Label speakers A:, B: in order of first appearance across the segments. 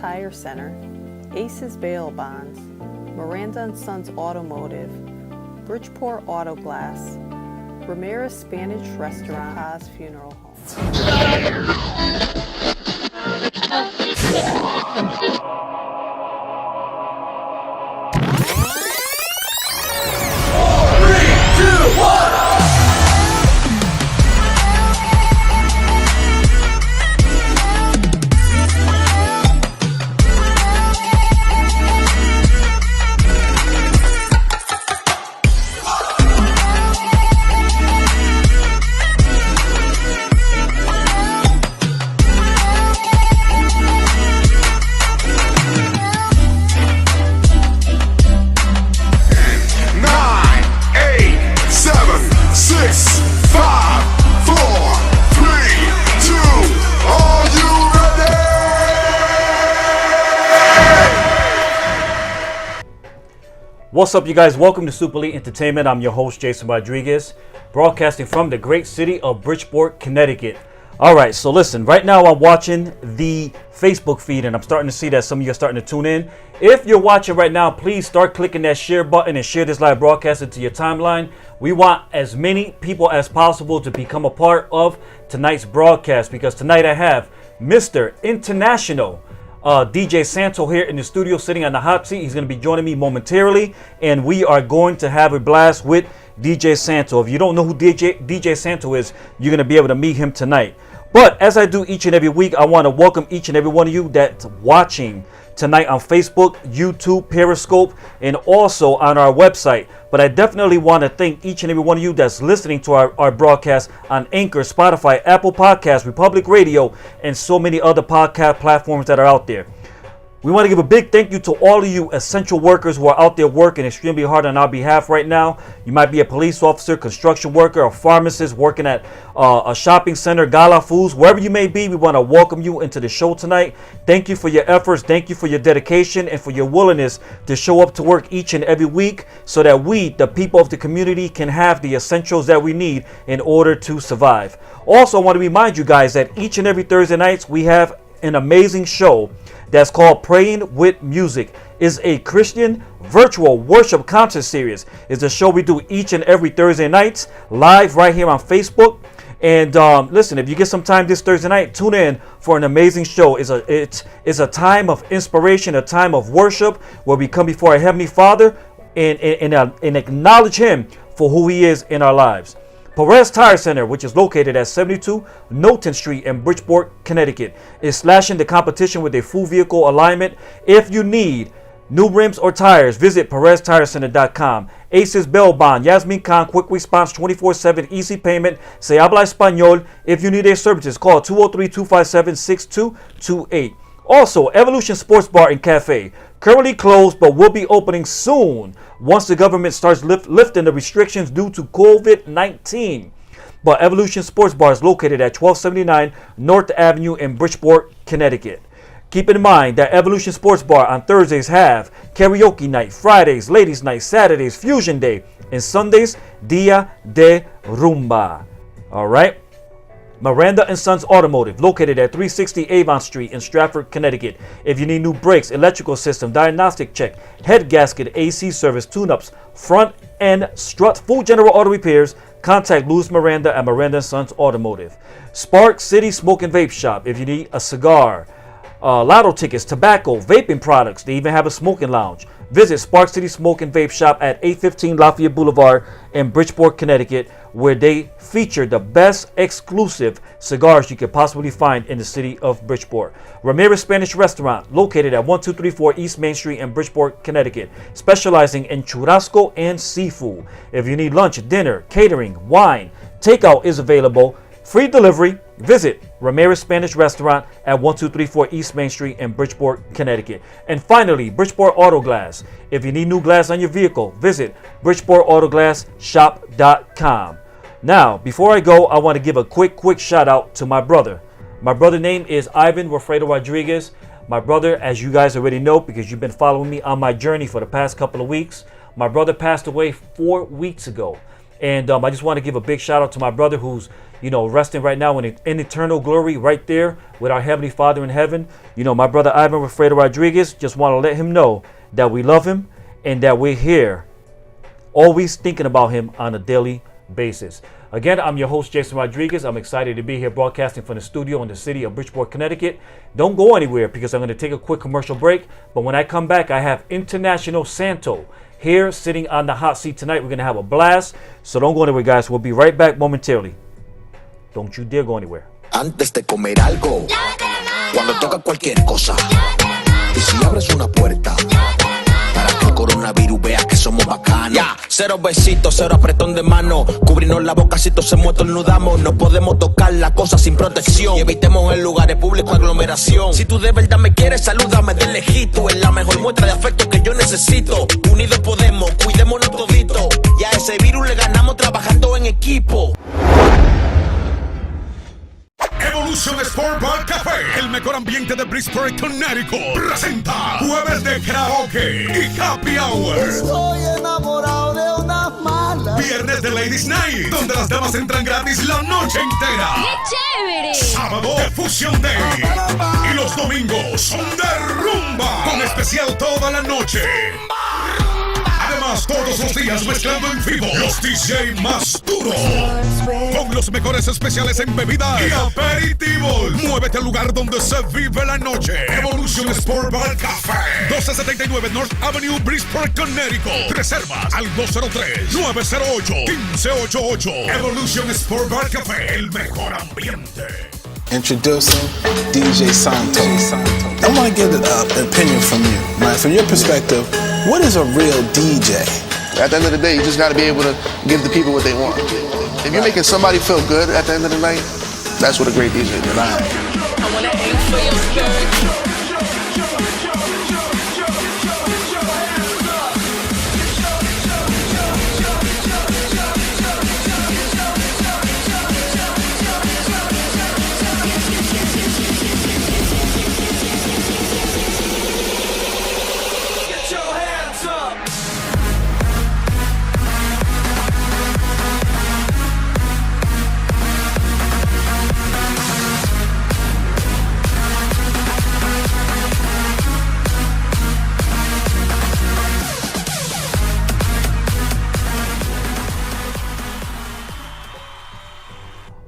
A: Tire Center, Aces Bail Bonds, Miranda & Sons Automotive, Bridgeport Auto Glass, Ramirez Spanish Restaurant, Haas Funeral Home.
B: What's up, you guys? Welcome to Super Elite Entertainment. I'm your host, Jason Rodriguez, broadcasting from the great city of Bridgeport, Connecticut. All right, so listen, right now I'm watching the Facebook feed, and I'm starting to see that some of you are starting to tune in. If you're watching right now, please start clicking that share button and share this live broadcast into your timeline. We want as many people as possible to become a part of tonight's broadcast, because tonight I have Mr. International DJ Santo here in the studio, sitting on the hot seat. He's going to be joining me momentarily, and we are going to have a blast with DJ Santo. If you don't know who DJ Santo is, you're going to be able to meet him tonight. But as I do each and every week, I want to welcome each and every one of you that's watching tonight on Facebook, YouTube, Periscope, and also on our website. But I definitely want to thank each and every one of you that's listening to our broadcast on Anchor, Spotify, Apple Podcasts, Republic Radio, and so many other podcast platforms that are out there. We want to give a big thank you to all of you essential workers who are out there working extremely hard on our behalf right now. You might be a police officer, construction worker, a pharmacist working at a shopping center, Gala Foods, wherever you may be. We want to welcome you into the show tonight. Thank you for your efforts. Thank you for your dedication and for your willingness to show up to work each and every week so that we, the people of the community, can have the essentials that we need in order to survive. Also, I want to remind you guys that each and every Thursday nights we have an amazing show that's called Praying with Music. Is a Christian virtual worship concert series. It's a show we do each and every Thursday nights live right here on Facebook. And listen, if you get some time this Thursday night, tune in for an amazing show. It's a time of inspiration, a time of worship where we come before our Heavenly Father and acknowledge Him for who He is in our lives. Perez Tire Center, which is located at 72 Knowlton Street in Bridgeport, Connecticut, is slashing the competition with a full vehicle alignment. If you need new rims or tires, visit PerezTireCenter.com. Aces Bail Bond, Yasmin Khan, quick response, 24/7, easy payment. Se habla español. If you need their services, call 203-257-6228. Also, Evolution Sports Bar and Cafe, currently closed but will be opening soon once the government starts lifting the restrictions due to COVID-19. But Evolution Sports Bar is located at 1279 North Avenue in Bridgeport, Connecticut. Keep in mind that Evolution Sports Bar on Thursdays have karaoke night, Fridays, ladies night, Saturdays, fusion day, and Sundays, Dia de Rumba. All right. Miranda & Sons Automotive, located at 360 Avon Street in Stratford, Connecticut. If you need new brakes, electrical system, diagnostic check, head gasket, AC service, tune-ups, front end strut, full general auto repairs, contact Louis Miranda at Miranda & Sons Automotive. Spark City Smoke and Vape Shop. If you need a cigar, lotto tickets, tobacco, vaping products, they even have a smoking lounge. Visit Spark City Smoke and Vape Shop at 815 Lafayette Boulevard in Bridgeport, Connecticut, where they feature the best exclusive cigars you could possibly find in the city of Bridgeport. Ramirez Spanish Restaurant, located at 1234 East Main Street in Bridgeport, Connecticut, specializing in churrasco and seafood. If you need lunch, dinner, catering, wine, takeout is available. Free delivery. Visit Ramirez Spanish Restaurant at 1234 East Main Street in Bridgeport, Connecticut. And finally, Bridgeport Auto Glass. If you need new glass on your vehicle, visit BridgeportAutoGlassShop.com. Now, before I go, I want to give a quick shout out to my brother. My brother's name is Ivan Wilfredo Rodriguez. My brother, as you guys already know, because you've been following me on my journey for the past couple of weeks, my brother passed away 4 weeks ago. And I just want to give a big shout out to my brother who's, resting right now in eternal glory right there with our Heavenly Father in heaven. My brother Ivan Wilfredo Rodriguez, just want to let him know that we love him and that we're here always thinking about him on a daily basis. Again, I'm your host, Jason Rodriguez. I'm excited to be here broadcasting from the studio in the city of Bridgeport, Connecticut. Don't go anywhere because I'm going to take a quick commercial break. But when I come back, I have International Santo here sitting on the hot seat tonight. We're going to have a blast. So don't go anywhere, guys. We'll be right back momentarily. Don't you dare go anywhere.
C: Antes de comer algo, cuando toca cualquier cosa, y si abres una puerta, para que el coronavirus vea que somos bacanos. Ya, cero besitos, cero apretón de mano, cubrirnos la boca si todos se estornudamos. No podemos tocar la cosa sin protección y evitemos en lugares públicos aglomeración. Si tú de verdad me quieres, salúdame de lejito. Es la mejor muestra de afecto que yo necesito. Unidos podemos, cuidémonos todito. Y a ese virus le ganamos trabajando en equipo.
D: Evolution Sport Bar Café, el mejor ambiente de Bridgeport, Connecticut, presenta Jueves de Karaoke y Happy Hour.
E: Estoy enamorado de una mala.
D: Viernes de Ladies Night, donde las damas entran gratis la noche entera.
F: ¡Qué chévere!
D: Sábado de Fusion Day. Y los domingos son de rumba, con especial toda la noche. Además, todos los días mezclando en vivo los DJ más duros, con los mejores especiales en bebidas y aperitivos. Muévete al lugar donde se vive la noche. Evolution Sport Bar Café, 1279 North Avenue, Bridgeport, Connecticut. Reservas al 203-908-1588. Evolution Sport Bar Café, el mejor ambiente.
E: Introducing DJ Santo. I want to get an opinion from you. Right? From your perspective, what is a real DJ?
G: At the end of the day, you just got to be able to give the people what they want. If you're making somebody feel good at the end of the night, that's what a great DJ is.
F: I wanna aim for your skirt.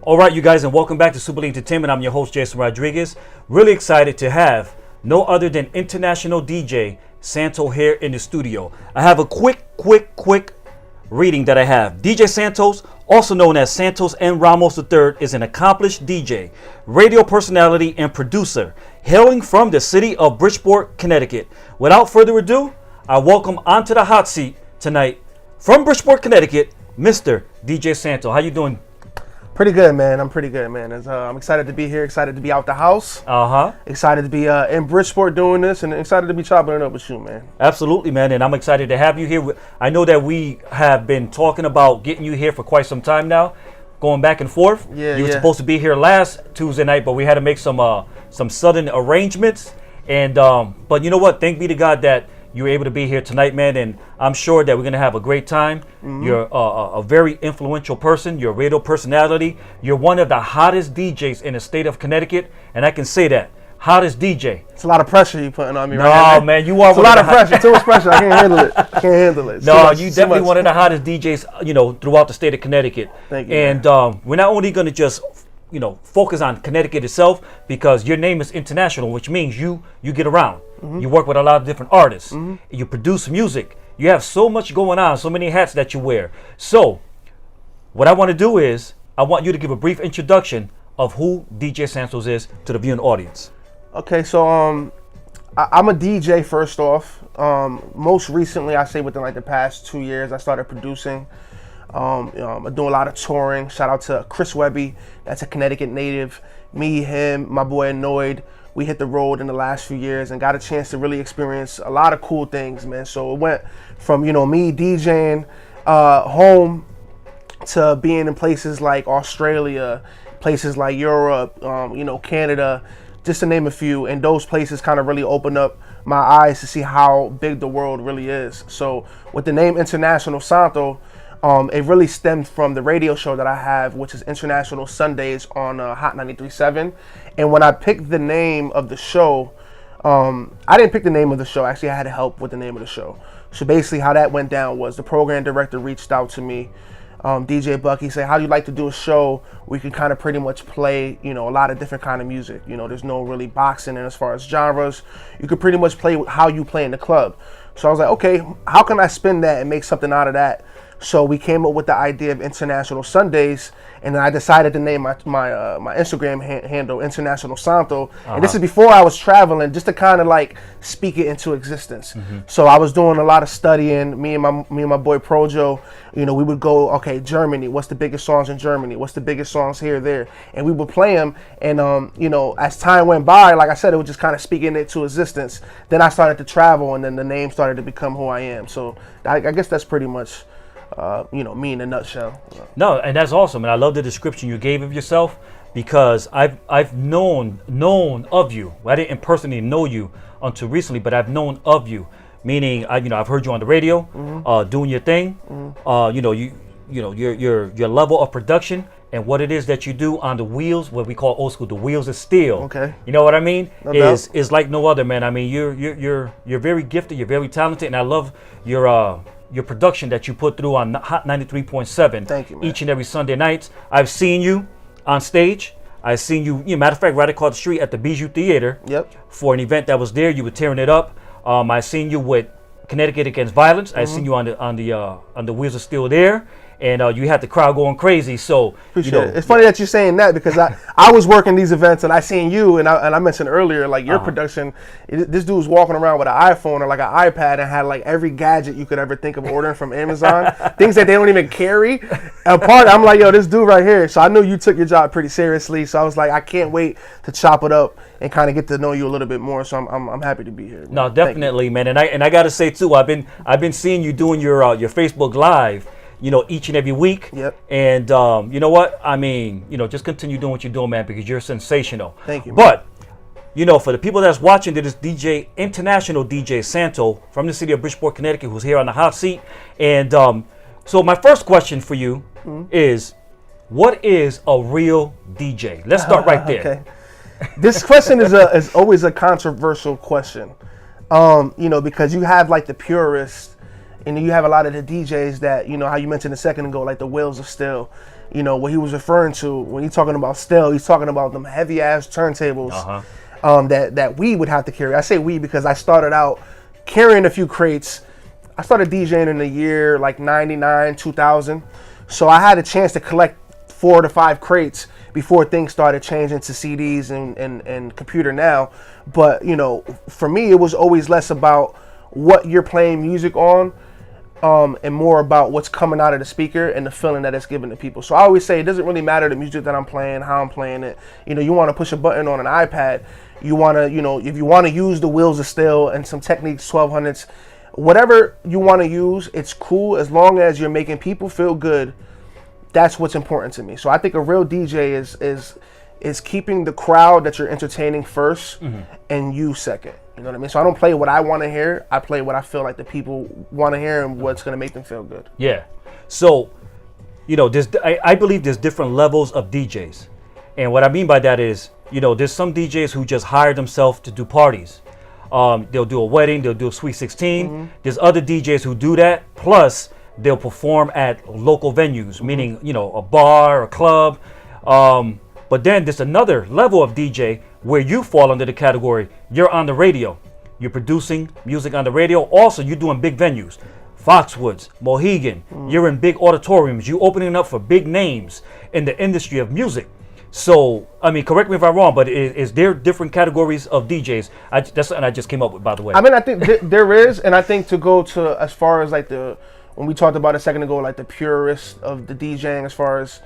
B: All right, you guys, and welcome back to Super League Entertainment. I'm your host, Jason Rodriguez. Really excited to have no other than international DJ Santo here in the studio. I have a quick reading that I have. DJ Santos, also known as Santos N. Ramos III, is an accomplished DJ, radio personality, and producer, hailing from the city of Bridgeport, Connecticut. Without further ado, I welcome onto the hot seat tonight from Bridgeport, Connecticut, Mr. DJ Santo. How you doing?
H: Pretty good, man. I'm pretty good, man. I'm excited to be here, excited to be out the house. Excited to be in Bridgeport doing this, and excited to be chopping it up with you, man.
B: Absolutely, man. And I'm excited to have you here. I know that we have been talking about getting you here for quite some time now, going back and forth. You were supposed to be here last Tuesday night, but we had to make some sudden arrangements. And but you know what? Thank be to God that you were able to be here tonight, man, and I'm sure that we're going to have a great time. You're a very influential person. You're a radio personality. You're one of the hottest DJs in the state of Connecticut, and I can say that. Hottest DJ.
H: It's a lot of pressure you're putting on me right now.
B: No, man, you are
H: it's a lot of pressure. Too much pressure. I can't handle it.
B: No, you definitely one of the hottest DJs, throughout the state of Connecticut.
H: Thank you,
B: and we're not only going to just focus on Connecticut itself, because your name is international, which means you get around. You work with a lot of different artists. You produce music. You have so much going on, so many hats that you wear. So what I want to do is I want you to give a brief introduction of who DJ Santos is to the viewing audience.
H: Okay, so I'm a DJ first off. Most recently, I say within like the past 2 years, I started producing. I do a lot of touring. Shout out to Chris Webby, that's a Connecticut native. Me, him, my boy Annoyed. We hit the road in the last few years and got a chance to really experience a lot of cool things, man. So it went from, me DJing home to being in places like Australia, places like Europe, Canada, just to name a few. And those places kind of really opened up my eyes to see how big the world really is. So with the name International Santo, it really stemmed from the radio show that I have, which is International Sundays on Hot 93.7. And when I picked the name of the show, I didn't pick the name of the show. Actually, I had help with the name of the show. So basically how that went down was the program director reached out to me, DJ Buck. He said, how do you like to do a show where you can kind of pretty much play, a lot of different kind of music? There's no really boxing, and as far as genres, you could pretty much play how you play in the club. So I was like, okay, how can I spin that and make something out of that? So we came up with the idea of International Sundays, and then I decided to name my Instagram handle International Santo. And this is before I was traveling, just to kind of like speak it into existence. So I was doing a lot of studying. Me and my boy Projo, we would go, okay, Germany. What's the biggest songs in Germany? What's the biggest songs here, there? And we would play them. And as time went by, like I said, it was just kind of speaking it to existence. Then I started to travel, and then the name started to become who I am. So I guess that's pretty much. Me in a nutshell.
B: No, and that's awesome, and I love the description you gave of yourself, because I've known of you. Well, I didn't personally know you until recently, but I've known of you. Meaning, I've heard you on the radio, doing your thing. Your level of production and what it is that you do on the wheels, what we call old school, the wheels of steel.
H: Okay.
B: You know what I mean?
H: No
B: is like no other, man. I mean, you're very gifted, you're very talented, and I love your production that you put through on Hot 93.7.
H: Thank you, man.
B: Each and every Sunday nights. I've seen you on stage. I've seen you, matter of fact, right across the street at the Bijou Theater.
H: Yep.
B: For an event that was there. You were tearing it up. I've seen you with Connecticut Against Violence. I've seen you on the Wheels of Steel there. And you had the crowd going crazy. So
H: appreciate it. It's funny that you're saying that, because I was working these events and I seen you, and I mentioned earlier, like your production. This dude was walking around with an iPhone or like an iPad and had like every gadget you could ever think of ordering from Amazon, things that they don't even carry. I'm like, yo, this dude right here. So I knew you took your job pretty seriously. So I was like, I can't wait to chop it up and kind of get to know you a little bit more. So I'm happy to be here, man.
B: No, definitely, man. And I gotta say too, I've been seeing you doing your Facebook Live. Each and every week.
H: Yep.
B: And you know what? I mean, just continue doing what you're doing, man, because you're sensational.
H: Thank you, man.
B: But, for the people that's watching, there is international DJ Santo from the city of Bridgeport, Connecticut, who's here on the hot seat. And so my first question for you is, what is a real DJ? Let's start right there.
H: Okay. This question is always a controversial question, because you have like the purists. And you have a lot of the DJs that, how you mentioned a second ago, like the wheels of steel. What he was referring to when he's talking about steel, he's talking about them heavy ass turntables that we would have to carry. I say we because I started out carrying a few crates. I started DJing in the year like 99, 2000. So I had a chance to collect 4 to 5 crates before things started changing to CDs and computer now. But, for me, it was always less about what you're playing music on. And more about what's coming out of the speaker and the feeling that it's giving to people. So I always say it doesn't really matter the music that I'm playing, how I'm playing it. You want to push a button on an iPad. You want to, if you want to use the wheels of steel and some Techniques 1200s, whatever you want to use, it's cool as long as you're making people feel good. That's what's important to me. So I think a real DJ is keeping the crowd that you're entertaining first and you second. You know what I mean? So I don't play what I want to hear. I play what I feel like the people want to hear and what's going to make them feel good.
B: Yeah. So, I believe there's different levels of DJs. And what I mean by that is, there's some DJs who just hire themselves to do parties. They'll do a wedding. They'll do a Sweet 16. There's other DJs who do that. Plus, they'll perform at local venues, meaning, a bar, a club. But then there's another level of DJ where you fall under the category. You're on the radio. You're producing music on the radio. Also, you're doing big venues. Foxwoods, Mohegan. You're in big auditoriums. You're opening up for big names in the industry of music. So, I mean, correct me if I'm wrong, but is there different categories of DJs? That's something I just came up with, by the way.
H: I mean, I think there is. And I think to go to as far as like when we talked about a second ago, like the purist of the DJing, as far as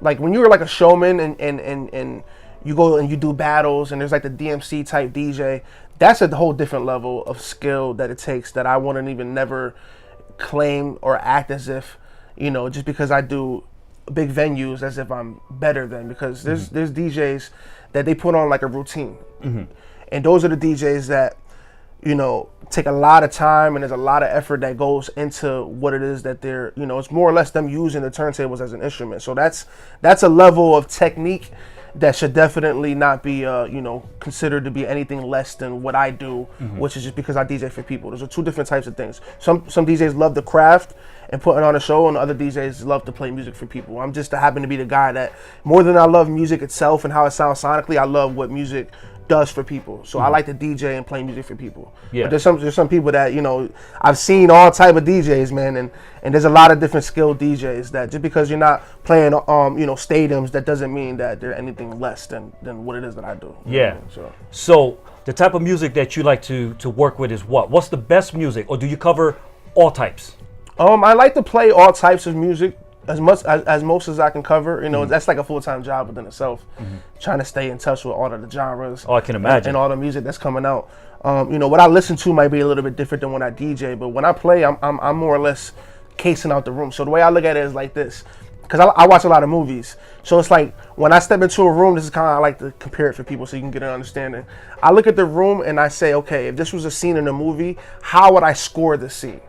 H: like when you were like a showman and you go and you do battles and there's like the DMC type DJ, that's a whole different level of skill that it takes that I wouldn't even never claim or act as if, just because I do big venues as if I'm better than, because there's DJs that they put on like a routine. And those are the DJs that take a lot of time, and there's a lot of effort that goes into what it is that they're, it's more or less them using the turntables as an instrument. So that's a level of technique that should definitely not be, considered to be anything less than what I do, which is just because I DJ for people. Those are two different types of things. Some DJs love the craft and putting on a show, and other DJs love to play music for people. I'm just happen to be the guy that, more than I love music itself and how it sounds sonically, I love what music does for people. So I like to DJ and play music for people.
B: Yeah.
H: But there's some people that, I've seen all type of DJs, man, and there's a lot of different skilled DJs that just because you're not playing stadiums, that doesn't mean that they're anything less than what it is that I do.
B: Yeah.
H: So
B: the type of music that you like to work with is what? What's the best music, or do you cover all types?
H: I like to play all types of music as most as I can cover. That's like a full-time job within itself, trying to stay in touch with all of the genres.
B: Oh, I can imagine.
H: And all the music that's coming out. What I listen to might be a little bit different than when I DJ, but when I play, I'm more or less casing out the room. So the way I look at it is like this, because I watch a lot of movies. So it's like when I step into a room, this is kind of, I like to compare it for people so you can get an understanding. I look at the room and I say, okay, if this was a scene in a movie, how would I score the scene?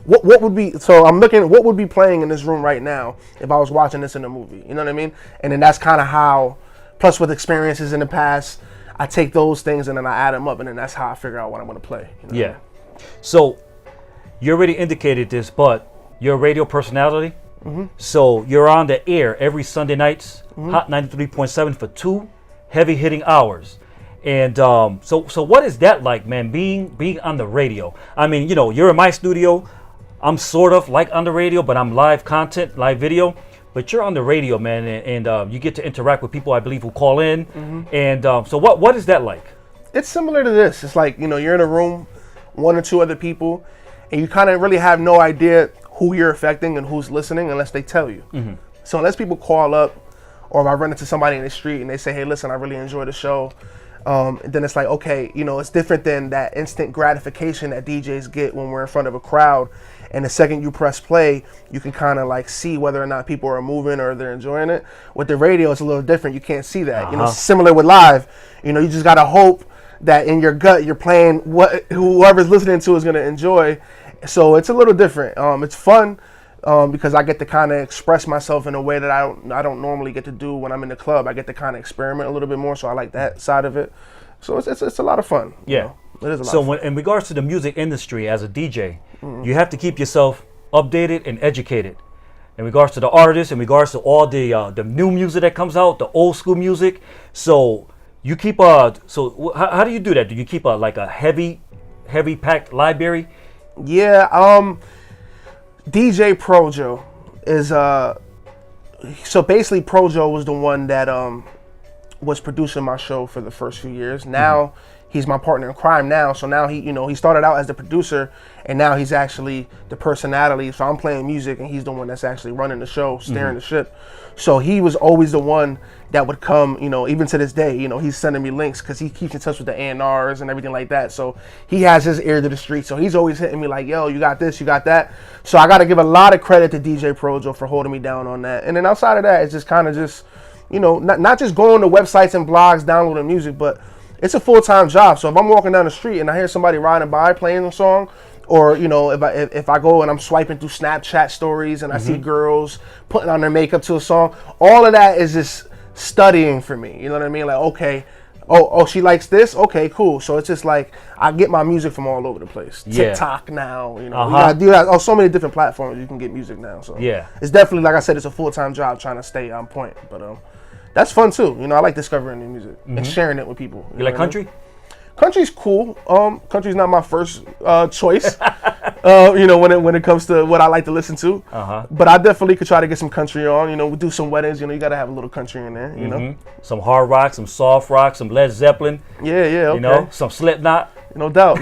H: What would be, so I'm looking at what would be playing in this room right now if I was watching this in a movie, you know what I mean? And then that's kind of how, plus with experiences in the past, I take those things and then I add them up, and then that's how I figure out what I'm going to play.
B: Yeah. So you already indicated this, but you're a radio personality. So you're on the air every Sunday nights, Hot 93.7 for 2 heavy hitting hours. And so what is that like, man, being on the radio? I mean, you're in my studio. I'm sort of like on the radio, but I'm live content, live video. But you're on the radio, man, and you get to interact with people, I believe, who call in. And so what is that like?
H: It's similar to this. It's like, you're in a room, one or two other people, and you kind of really have no idea who you're affecting and who's listening unless they tell you. So unless people call up, or if I run into somebody in the street and they say, hey, listen, I really enjoy the show. Then it's like, okay, it's different than that instant gratification that DJs get when we're in front of a crowd. And the second you press play, you can kind of like see whether or not people are moving or they're enjoying it. With the radio, it's a little different. You can't see that. Similar with live, you just got to hope that in your gut you're playing what whoever's listening to is going to enjoy. So it's a little different. It's fun. Because I get to kind of express myself in a way that I don't normally get to do when I'm in the club. I get to kind of experiment a little bit more, so I like that side of it. So it's a lot of fun.
B: Yeah,
H: it is a lot.
B: So in regards to the music industry, as a DJ, you have to keep yourself updated and educated. In regards to the artists, in regards to all the new music that comes out, the old school music. So you keep so how do you do that? Do you keep a heavy packed library?
H: Yeah. DJ Projo is so basically Projo was the one that was producing my show for the first few years. Now he's my partner in crime now. So now he started out as the producer, and now he's actually the personality. So I'm playing music and he's the one that's actually running the show, steering the ship. So he was always the one that would come, even to this day, he's sending me links because he keeps in touch with the A&Rs and everything like that. So he has his ear to the street. So he's always hitting me like, yo, you got this, you got that. So I got to give a lot of credit to DJ Projo for holding me down on that. And then outside of that, it's just kind of just, not just going to websites and blogs, downloading music, but it's a full-time job. So if I'm walking down the street and I hear somebody riding by playing a song, or if I go and I'm swiping through Snapchat stories and I see girls putting on their makeup to a song, all of that is just studying for me. You know what I mean? Like, okay, oh, she likes this. Okay, cool. So it's just like I get my music from all over the place.
B: Yeah.
H: TikTok now, you got so many different platforms you can get music now. So
B: yeah,
H: it's definitely, like I said, it's a full-time job trying to stay on point. But that's fun too. I like discovering new music and sharing it with people.
B: You like country?
H: Country's cool. Country's not my first choice. When it comes to what I like to listen to. But I definitely could try to get some country on. We do some weddings. You got to have a little country in there. You know,
B: some hard rock, some soft rock, some Led Zeppelin.
H: Yeah. Okay.
B: Some Slipknot.
H: No doubt.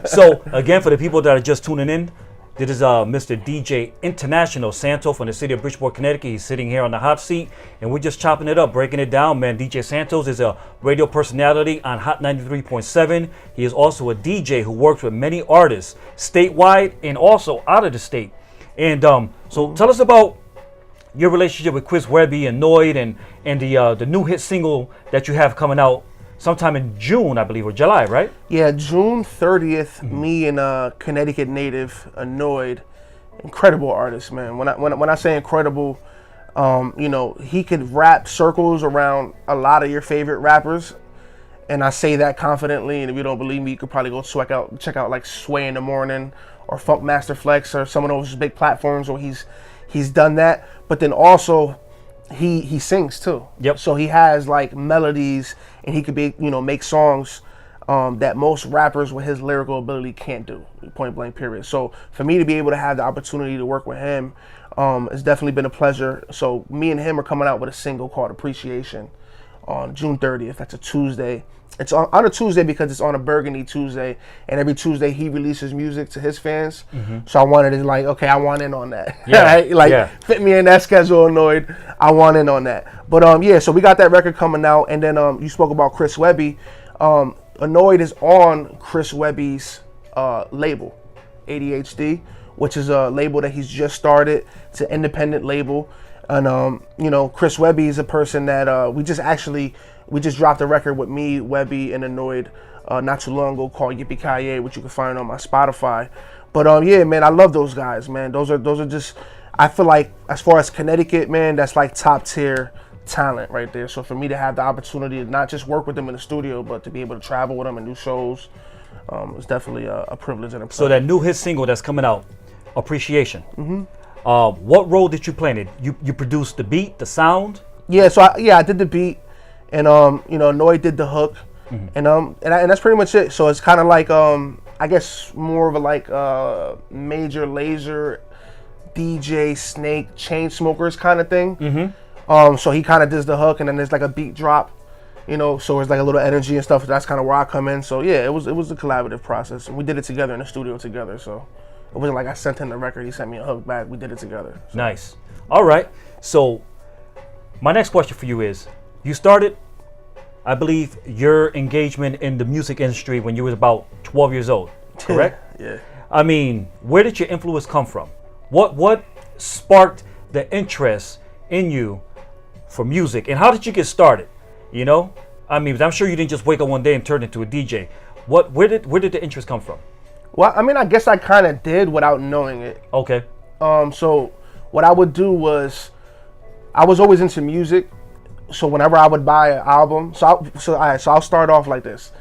B: So again, for the people that are just tuning in, this is Mr. DJ International Santo from the city of Bridgeport, Connecticut. He's sitting here on the hot seat, and we're just chopping it up, breaking it down, man. DJ Santos is a radio personality on Hot 93.7. He is also a DJ who works with many artists, statewide and also out of the state. And so tell us about your relationship with Chris Webby and Noid and the new hit single that you have coming out sometime in June, I believe, or July, right?
H: Yeah, June 30th, me and Connecticut native Annoyed, incredible artist, man. When I say incredible, you know, he could rap circles around a lot of your favorite rappers. And I say that confidently, and if you don't believe me, you could probably go check out like Sway in the Morning or Funk Master Flex or some of those big platforms where he's done that. But then also he sings too.
B: Yep.
H: So he has like melodies, and he could be, you know, make songs that most rappers with his lyrical ability can't do. Point blank, period. So for me to be able to have the opportunity to work with him, it's definitely been a pleasure. So me and him are coming out with a single called Appreciation on June 30th. That's a Tuesday. It's on a Tuesday because it's on a Burgundy Tuesday, and every Tuesday he releases music to his fans. So I wanted to like, okay, I want in on that.
B: Yeah,
H: right? Like,
B: yeah.
H: fit me in that schedule, Annoyed. I want in on that. But yeah, so we got that record coming out, and then you spoke about Chris Webby. Annoyed is on Chris Webby's label, ADHD, which is a label that he's just started. It's an independent label. And you know, Chris Webby is a person that we just dropped a record with me, Webby, and Annoyed not too long ago called Yippee Ki-Yay, which you can find on my Spotify. But yeah, man, I love those guys, man. Those are just, I feel like as far as Connecticut, man, that's like top tier talent right there. So for me to have the opportunity to not just work with them in the studio, but to be able to travel with them and do shows, it's definitely a privilege and a pleasure.
B: So that new hit single that's coming out, Appreciation. What role did you play in it? You produced the beat, the sound?
H: Yeah, so I did the beat, and you know, Noy did the hook, and that's pretty much it. So it's kind of like I guess more of a like Major Lazer, DJ Snake, Chainsmokers kind of thing. So he kind of does the hook, and then there's like a beat drop, you know. So it's like a little energy and stuff. That's kind of where I come in. So yeah, it was a collaborative process, and we did it together in the studio together. So it wasn't like I sent him the record, he sent me a hook back. We did it together. So.
B: Nice. All right. So my next question for you is, you started, I believe, your engagement in the music industry when you was about 12 years old, correct?
H: Yeah.
B: I mean, where did your influence come from? What sparked the interest in you for music, and how did you get started? You know, I mean, I'm sure you didn't just wake up one day and turn into a DJ. Where did the interest come from?
H: Well, I mean, I guess I kind of did without knowing it.
B: Okay.
H: So what I would do was, I was always into music. So whenever I would buy an album, so I'll start off like this.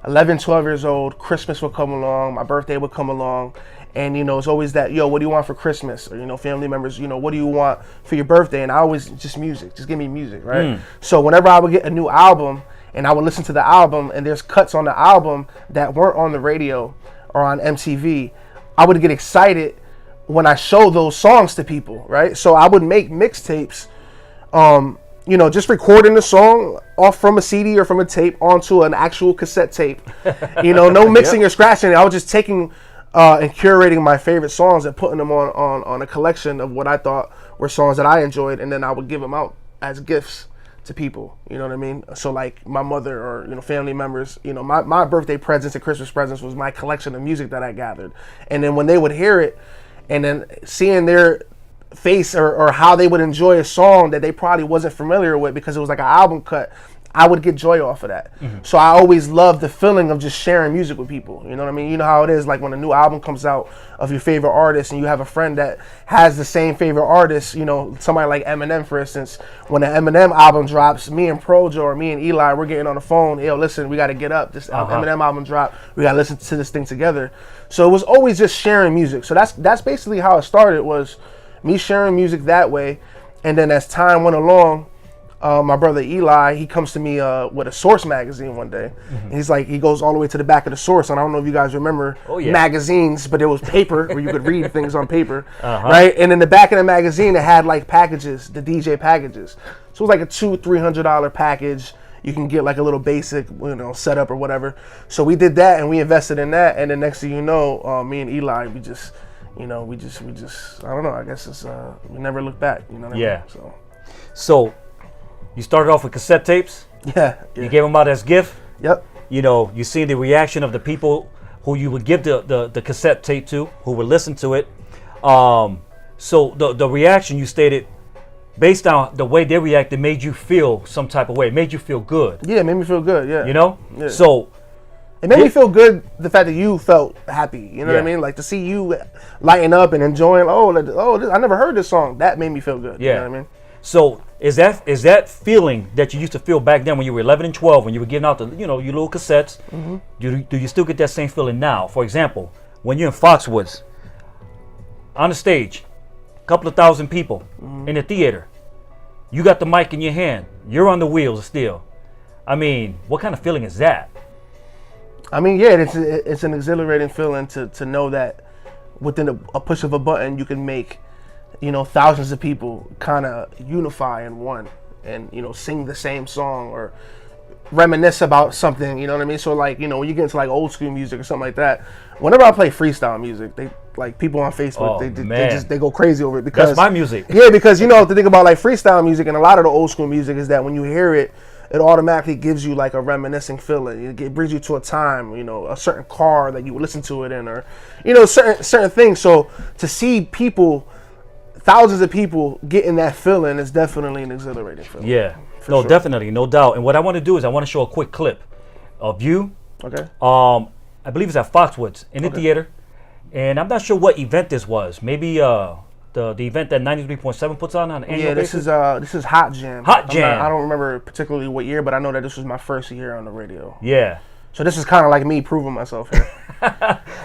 H: 11, 12 years old, Christmas would come along, my birthday would come along, and you know, it's always that, yo, what do you want for Christmas? Or, you know, family members, you know, what do you want for your birthday? And I always, just music, just give me music, right? So whenever I would get a new album, and I would listen to the album, and there's cuts on the album that weren't on the radio or on MTV, I would get excited when I show those songs to people, right? So I would make mixtapes, you know, just recording the song off from a CD or from a tape onto an actual cassette tape. You know, no mixing or scratching. I was just taking and curating my favorite songs and putting them on a collection of what I thought were songs that I enjoyed, and then I would give them out as gifts to people, you know what I mean? So like my mother or, you know, family members, you know, my birthday presents and Christmas presents was my collection of music that I gathered. And then when they would hear it, and then seeing their face or how they would enjoy a song that they probably wasn't familiar with because it was like an album cut, I would get joy off of that. So I always loved the feeling of just sharing music with people. You know what I mean? You know how it is, like when a new album comes out of your favorite artist and you have a friend that has the same favorite artist, you know, somebody like Eminem, for instance. When an Eminem album drops, me and Projo or me and Eli, we're getting on the phone, yo, listen, we got to get up. This Eminem album dropped. We got to listen to this thing together. So it was always just sharing music. So that's basically how it started, was me sharing music that way. And then as time went along, my brother Eli, he comes to me with a Source magazine one day. And he's like, he goes all the way to the back of the Source. And I don't know if you guys remember magazines, but it was paper where you could read things on paper, right? And in the back of the magazine, it had like packages, the DJ packages. So it was like a $200-$300 package. You can get like a little basic, you know, setup or whatever. So we did that and we invested in that. And then next thing you know, me and Eli, we just, I don't know. I guess it's we never look back. You know what I mean?
B: So you started off with cassette tapes.
H: Yeah.
B: You gave them out as gift.
H: Yep.
B: You know, you see the reaction of the people who you would give the cassette tape to, who would listen to it. So the reaction, you stated, based on the way they reacted, made you feel some type of way. It made you feel good.
H: Yeah, it made me feel good. Yeah,
B: You know?
H: Yeah.
B: So
H: it made me feel good. The fact that you felt happy. You know what I mean? Like to see you lighting up and enjoying. I never heard this song. That made me feel good.
B: Yeah.
H: You know what I mean?
B: So is that feeling that you used to feel back then when you were 11 and 12 when you were giving out the your little cassettes? Do you still get that same feeling now? For example, when you're in Foxwoods, on the stage, a couple of thousand people in the theater, you got the mic in your hand, you're on the wheels still. I mean, what kind of feeling is that?
H: I mean, yeah, it's an exhilarating feeling to know that within a push of a button you can make thousands of people kind of unify in one and sing the same song or reminisce about something, you know what I mean? So like, when you get into like old school music or something like that, whenever I play freestyle music, they like people on Facebook, they go crazy over it because
B: that's my music.
H: Yeah, because the thing about like freestyle music and a lot of the old school music is that when you hear it, it automatically gives you like a reminiscing feeling. It brings you to a time, a certain car that you would listen to it in, or certain things. So to see people, thousands of people getting that feeling is definitely an exhilarating feeling.
B: Yeah.
H: Sure.
B: Definitely, no doubt. And what I want to do is I want to show a quick clip of you.
H: Okay.
B: I believe it's at Foxwoods in the theater, and I'm not sure what event this was. Maybe the event that 93.7 puts on an annual basis.
H: This is Hot Jam.
B: Hot Jam.
H: I don't remember particularly what year, but I know that this was my first year on the radio.
B: Yeah.
H: So this is kind of like me proving myself here.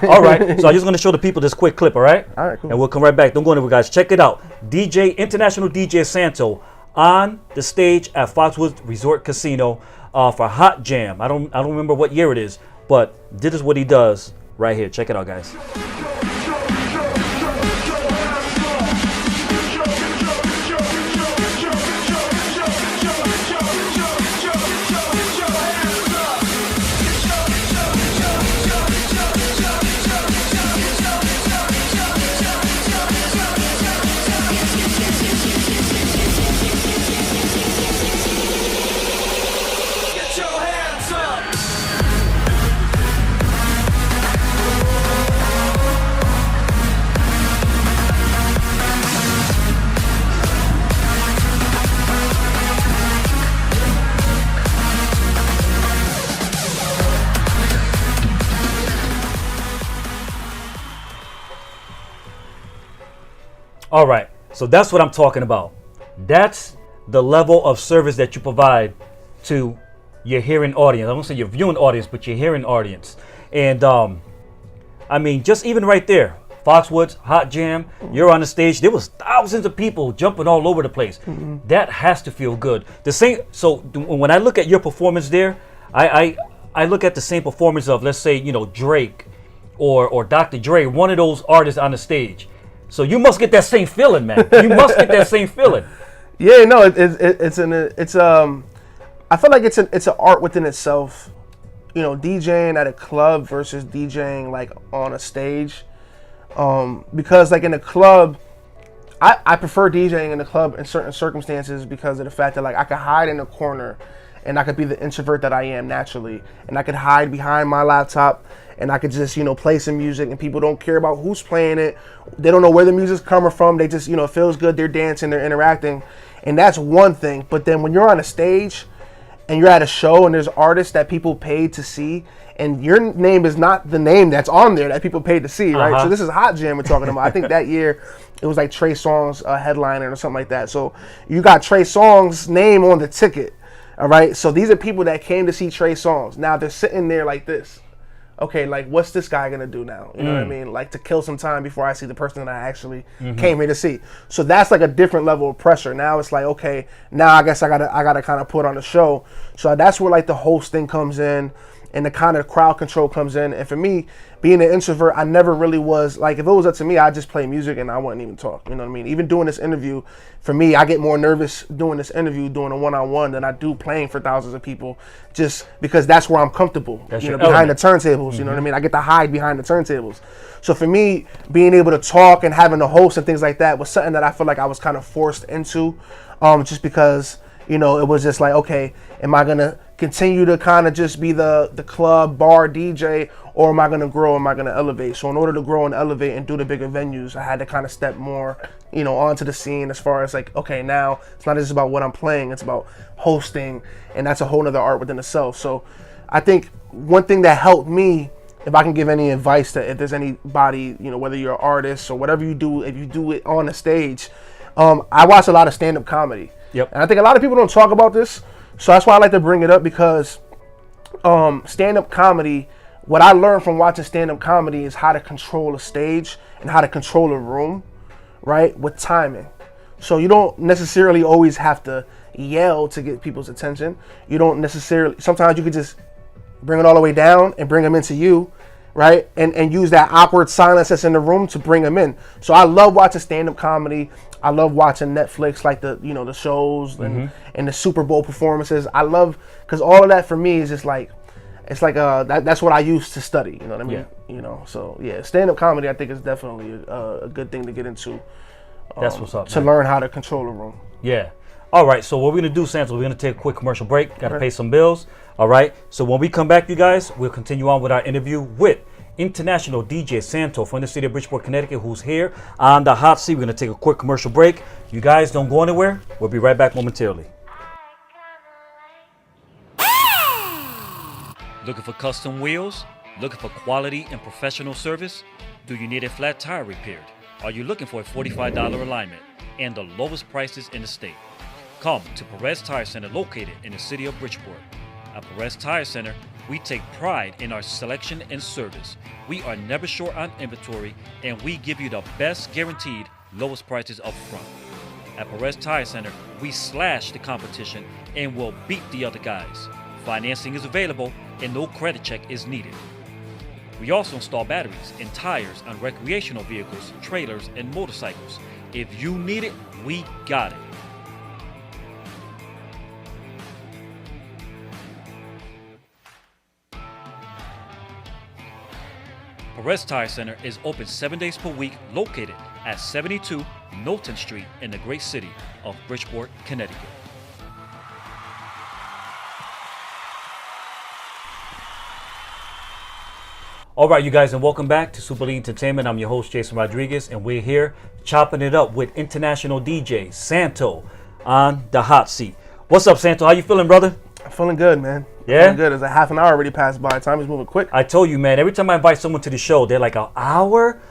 B: All right. So I'm just going to show the people this quick clip, all right?
H: All right, cool.
B: And we'll come right back. Don't go anywhere, guys. Check it out. International DJ Santo on the stage at Foxwoods Resort Casino for Hot Jam. I don't remember what year it is, but this is what he does right here. Check it out, guys. All right, so that's what I'm talking about. That's the level of service that you provide to your hearing audience. I won't say your viewing audience, but your hearing audience. And I mean, just even right there, Foxwoods, Hot Jam, you're on the stage. There was thousands of people jumping all over the place. That has to feel good. The same. So when I look at your performance there, I look at the same performance of, let's say, Drake or Dr. Dre, one of those artists on the stage. So you must get that same feeling, man. You must get that same feeling.
H: Yeah, no, it's I feel like it's an art within itself. DJing at a club versus DJing like on a stage. Because like in a club, I prefer DJing in the club in certain circumstances because of the fact that like I could hide in a corner and I could be the introvert that I am naturally, and I could hide behind my laptop and I could just, play some music and people don't care about who's playing it. They don't know where the music's coming from. They just, it feels good. They're dancing, they're interacting. And that's one thing. But then when you're on a stage and you're at a show and there's artists that people paid to see and your name is not the name that's on there that people paid to see, right? So this is Hot Jam we're talking about. I think that year it was like Trey Songz headlining or something like that. So you got Trey Songz' name on the ticket, all right? So these are people that came to see Trey Songz. Now they're sitting there like this. Okay, like what's this guy gonna do now? You know what I mean? Like to kill some time before I see the person that I actually came here to see. So that's like a different level of pressure. Now it's like, okay, now I guess I gotta kind of put on a show. So that's where like the hosting comes in and the kind of crowd control comes in. And for me, being an introvert, I never really was like, if it was up to me, I'd just play music and I wouldn't even talk. You know what I mean? Even doing this interview, for me, I get more nervous doing this interview, doing a one-on-one than I do playing for thousands of people, just because that's where I'm comfortable, behind the turntables. You know what I mean? I get to hide behind the turntables. So for me, being able to talk and having a host and things like that was something that I feel like I was kind of forced into, just because, it was just like, okay, am I gonna continue to kind of just be the club bar DJ, or am I going to grow? Am I going to elevate? So in order to grow and elevate and do the bigger venues, I had to kind of step more, onto the scene as far as like, okay, now it's not just about what I'm playing, it's about hosting, and that's a whole nother art within itself. So I think one thing that helped me, if I can give any advice that if there's anybody, whether you're an artist or whatever you do, if you do it on the stage, I watch a lot of stand-up comedy.
B: Yep.
H: And I think a lot of people don't talk about this, so that's why I like to bring it up, because stand-up comedy, what I learned from watching stand-up comedy is how to control a stage and how to control a room, right, with timing. So you don't necessarily always have to yell to get people's attention. You don't necessarily, sometimes you could just bring it all the way down and bring them into you, right, and use that awkward silence that's in the room to bring them in. So I love watching stand-up comedy. I love watching Netflix, like the shows and the Super Bowl performances. I love, because all of that for me is just like, it's like that's what I used to study. You know what I mean?
B: Yeah.
H: So yeah, stand-up comedy I think is definitely a good thing to get into.
B: That's what's up,
H: to
B: man.
H: learn how to control a room.
B: Yeah. All right. So what we're gonna do, Santo, we're gonna take a quick commercial break. Got to pay some bills. All right. So when we come back, you guys, we'll continue on with our interview with international DJ Santo from the city of Bridgeport, Connecticut, who's here on the hot seat. We're gonna take a quick commercial break. You guys don't go anywhere. We'll be right back momentarily. Looking for custom wheels? Looking for quality and professional service? Do you need a flat tire repaired? Are you looking for a $45 alignment and the lowest prices in the state? Come to Perez Tire Center, located in the city of Bridgeport. At Perez Tire Center, we take pride in our selection and service. We are never short on inventory, and we give you the best guaranteed lowest prices up front. At Perez Tire Center, we slash the competition and will beat the other guys. Financing is available and no credit check is needed. We also install batteries and tires on recreational vehicles, trailers, and motorcycles. If you need it, we got it. Perez Tire Center is open 7 days per week, located at 72 Knowlton Street in the great city of Bridgeport, Connecticut. All right, you guys, and welcome back to Super League Entertainment. I'm your host, Jason Rodriguez, and we're here chopping it up with international DJ Santo on the hot seat. What's up, Santo? How you feeling, brother?
H: I'm feeling good, man.
B: Yeah?
H: Feeling good. It's a half an hour already passed by. Time is moving quick.
B: I told you, man, every time I invite someone to the show, they're like, an hour?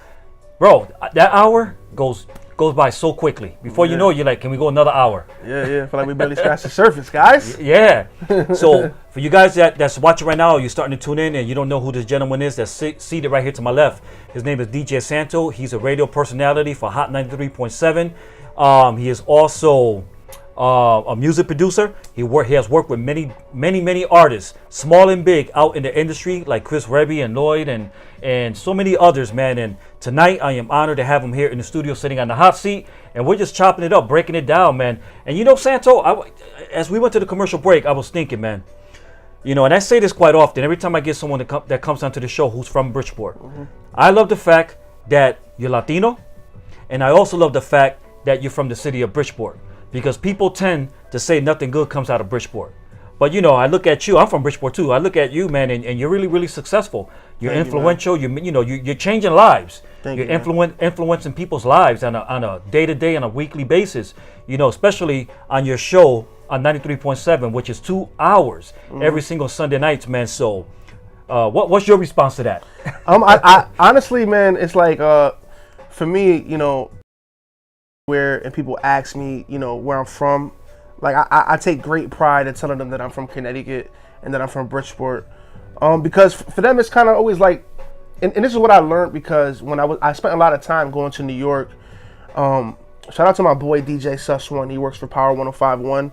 B: Bro, that hour goes by so quickly. Before you know it, you're like, can we go another hour?
H: Yeah. I feel like we barely scratched the surface, guys.
B: Yeah. So for you guys that's watching right now, you're starting to tune in and you don't know who this gentleman is that's seated right here to my left. His name is DJ Santo. He's a radio personality for Hot 93.7. He is also a music producer. He has worked with many artists, small and big, out in the industry, like Chris Rebby and Lloyd and so many others, man. And tonight I am honored to have him here in the studio, sitting on the hot seat, and we're just chopping it up, breaking it down, man. And Santo, as we went to the commercial break, I was thinking, man, and I say this quite often, every time I get someone that comes onto the show who's from Bridgeport, I love the fact that you're Latino, and I also love the fact that you're from the city of Bridgeport. Because people tend to say nothing good comes out of Bridgeport. But, I look at you. I'm from Bridgeport, too. I look at you, man, and you're really, really successful. You're influential. You're changing lives. You're influencing people's lives on a day-to-day, on a weekly basis, especially on your show on 93.7, which is 2 hours every single Sunday nights, man. So what's your response to that?
H: I honestly, man, it's like, for me, and people ask me, where I'm from, like I take great pride in telling them that I'm from Connecticut and that I'm from Bridgeport, because for them it's kind of always like, and this is what I learned, because when I spent a lot of time going to New York. Shout out to my boy DJ Sus One. He works for Power 105.1,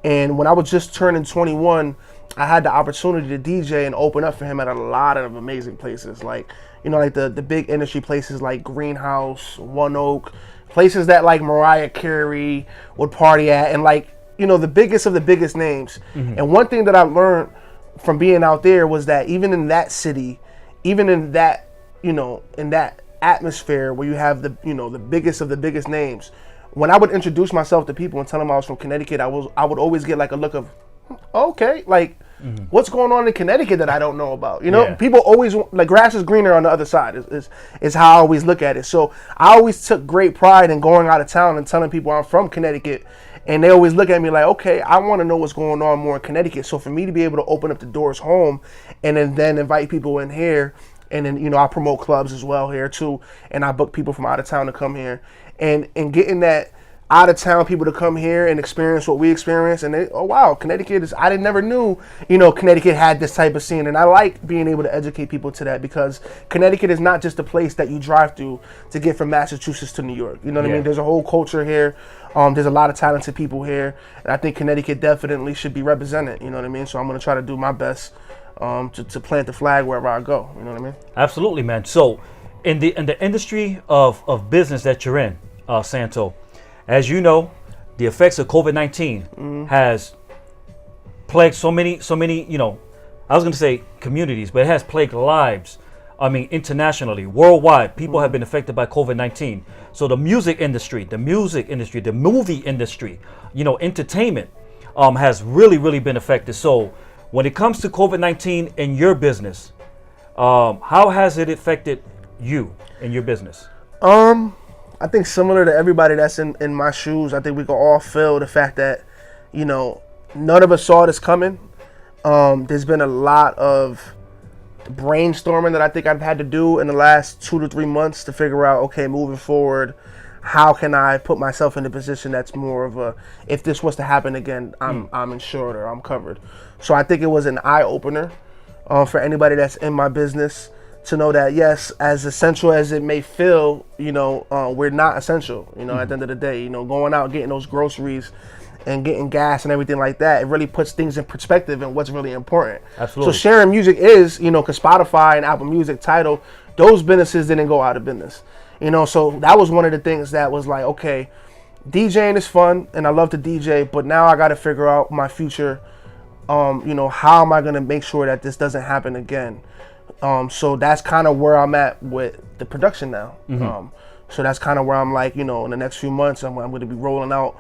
H: and when I was just turning 21, I had the opportunity to DJ and open up for him at a lot of amazing places, like like the big industry places like Greenhouse, One Oak. Places that like Mariah Carey would party at, and like, the biggest of the biggest names. And one thing that I learned from being out there was that even in that city, even in that, in that atmosphere where you have the, the biggest of the biggest names, when I would introduce myself to people and tell them I was from Connecticut, I would always get like a look of, okay, like, what's going on in Connecticut that I don't know about? You know,
B: Yeah.
H: people always, like, grass is greener on the other side is how I always look at it. So I always took great pride in going out of town and telling people I'm from Connecticut. And they always look at me like, okay, I want to know what's going on more in Connecticut. So for me to be able to open up the doors home and then invite people in here, and then, you know, I promote clubs as well here too, and I book people from out of town to come here, and getting that out of town people to come here and experience what we experience, and they, oh wow, Connecticut is, I never knew, you know, Connecticut had this type of scene, and I like being able to educate people to that, because Connecticut is not just a place that you drive through to get from Massachusetts to New York. You know what I mean? There's a whole culture here. There's a lot of talented people here, and I think Connecticut definitely should be represented. You know what I mean? So I'm gonna try to do my best to plant the flag wherever I go. You know what I mean?
B: Absolutely, man. So, in the industry of business that you're in, Santo, as you know, the effects of COVID-19 has plagued so many, you know, I was going to say communities, but it has plagued lives. I mean, internationally, worldwide, people have been affected by COVID-19. So the music industry, the movie industry, you know, entertainment has really been affected. So when it comes to COVID-19 in your business, how has it affected you in your business?
H: I think similar to everybody that's in my shoes, I think we can all feel the fact that, you know, none of us saw this coming. There's been a lot of brainstorming that I think I've had to do in the last 2 to 3 months to figure out, okay, moving forward, how can I put myself in a position that's more of a, if this was to happen again, I'm insured or I'm covered. So I think it was an eye opener for anybody that's in my business, to know that, yes, as essential as it may feel, you know, we're not essential, you know, at the end of the day, you know, going out, getting those groceries and getting gas and everything like that, it really puts things in perspective and what's really important.
B: Absolutely.
H: So sharing music is, you know, because Spotify and Apple Music, Tidal, those businesses didn't go out of business, you know, so that was one of the things that was like, okay, DJing is fun and I love to DJ, but now I got to figure out my future, you know, how am I going to make sure that this doesn't happen again? So that's kind of where I'm at with the production now. So that's kind of where I'm like, you know, in the next few months, I'm going to be rolling out,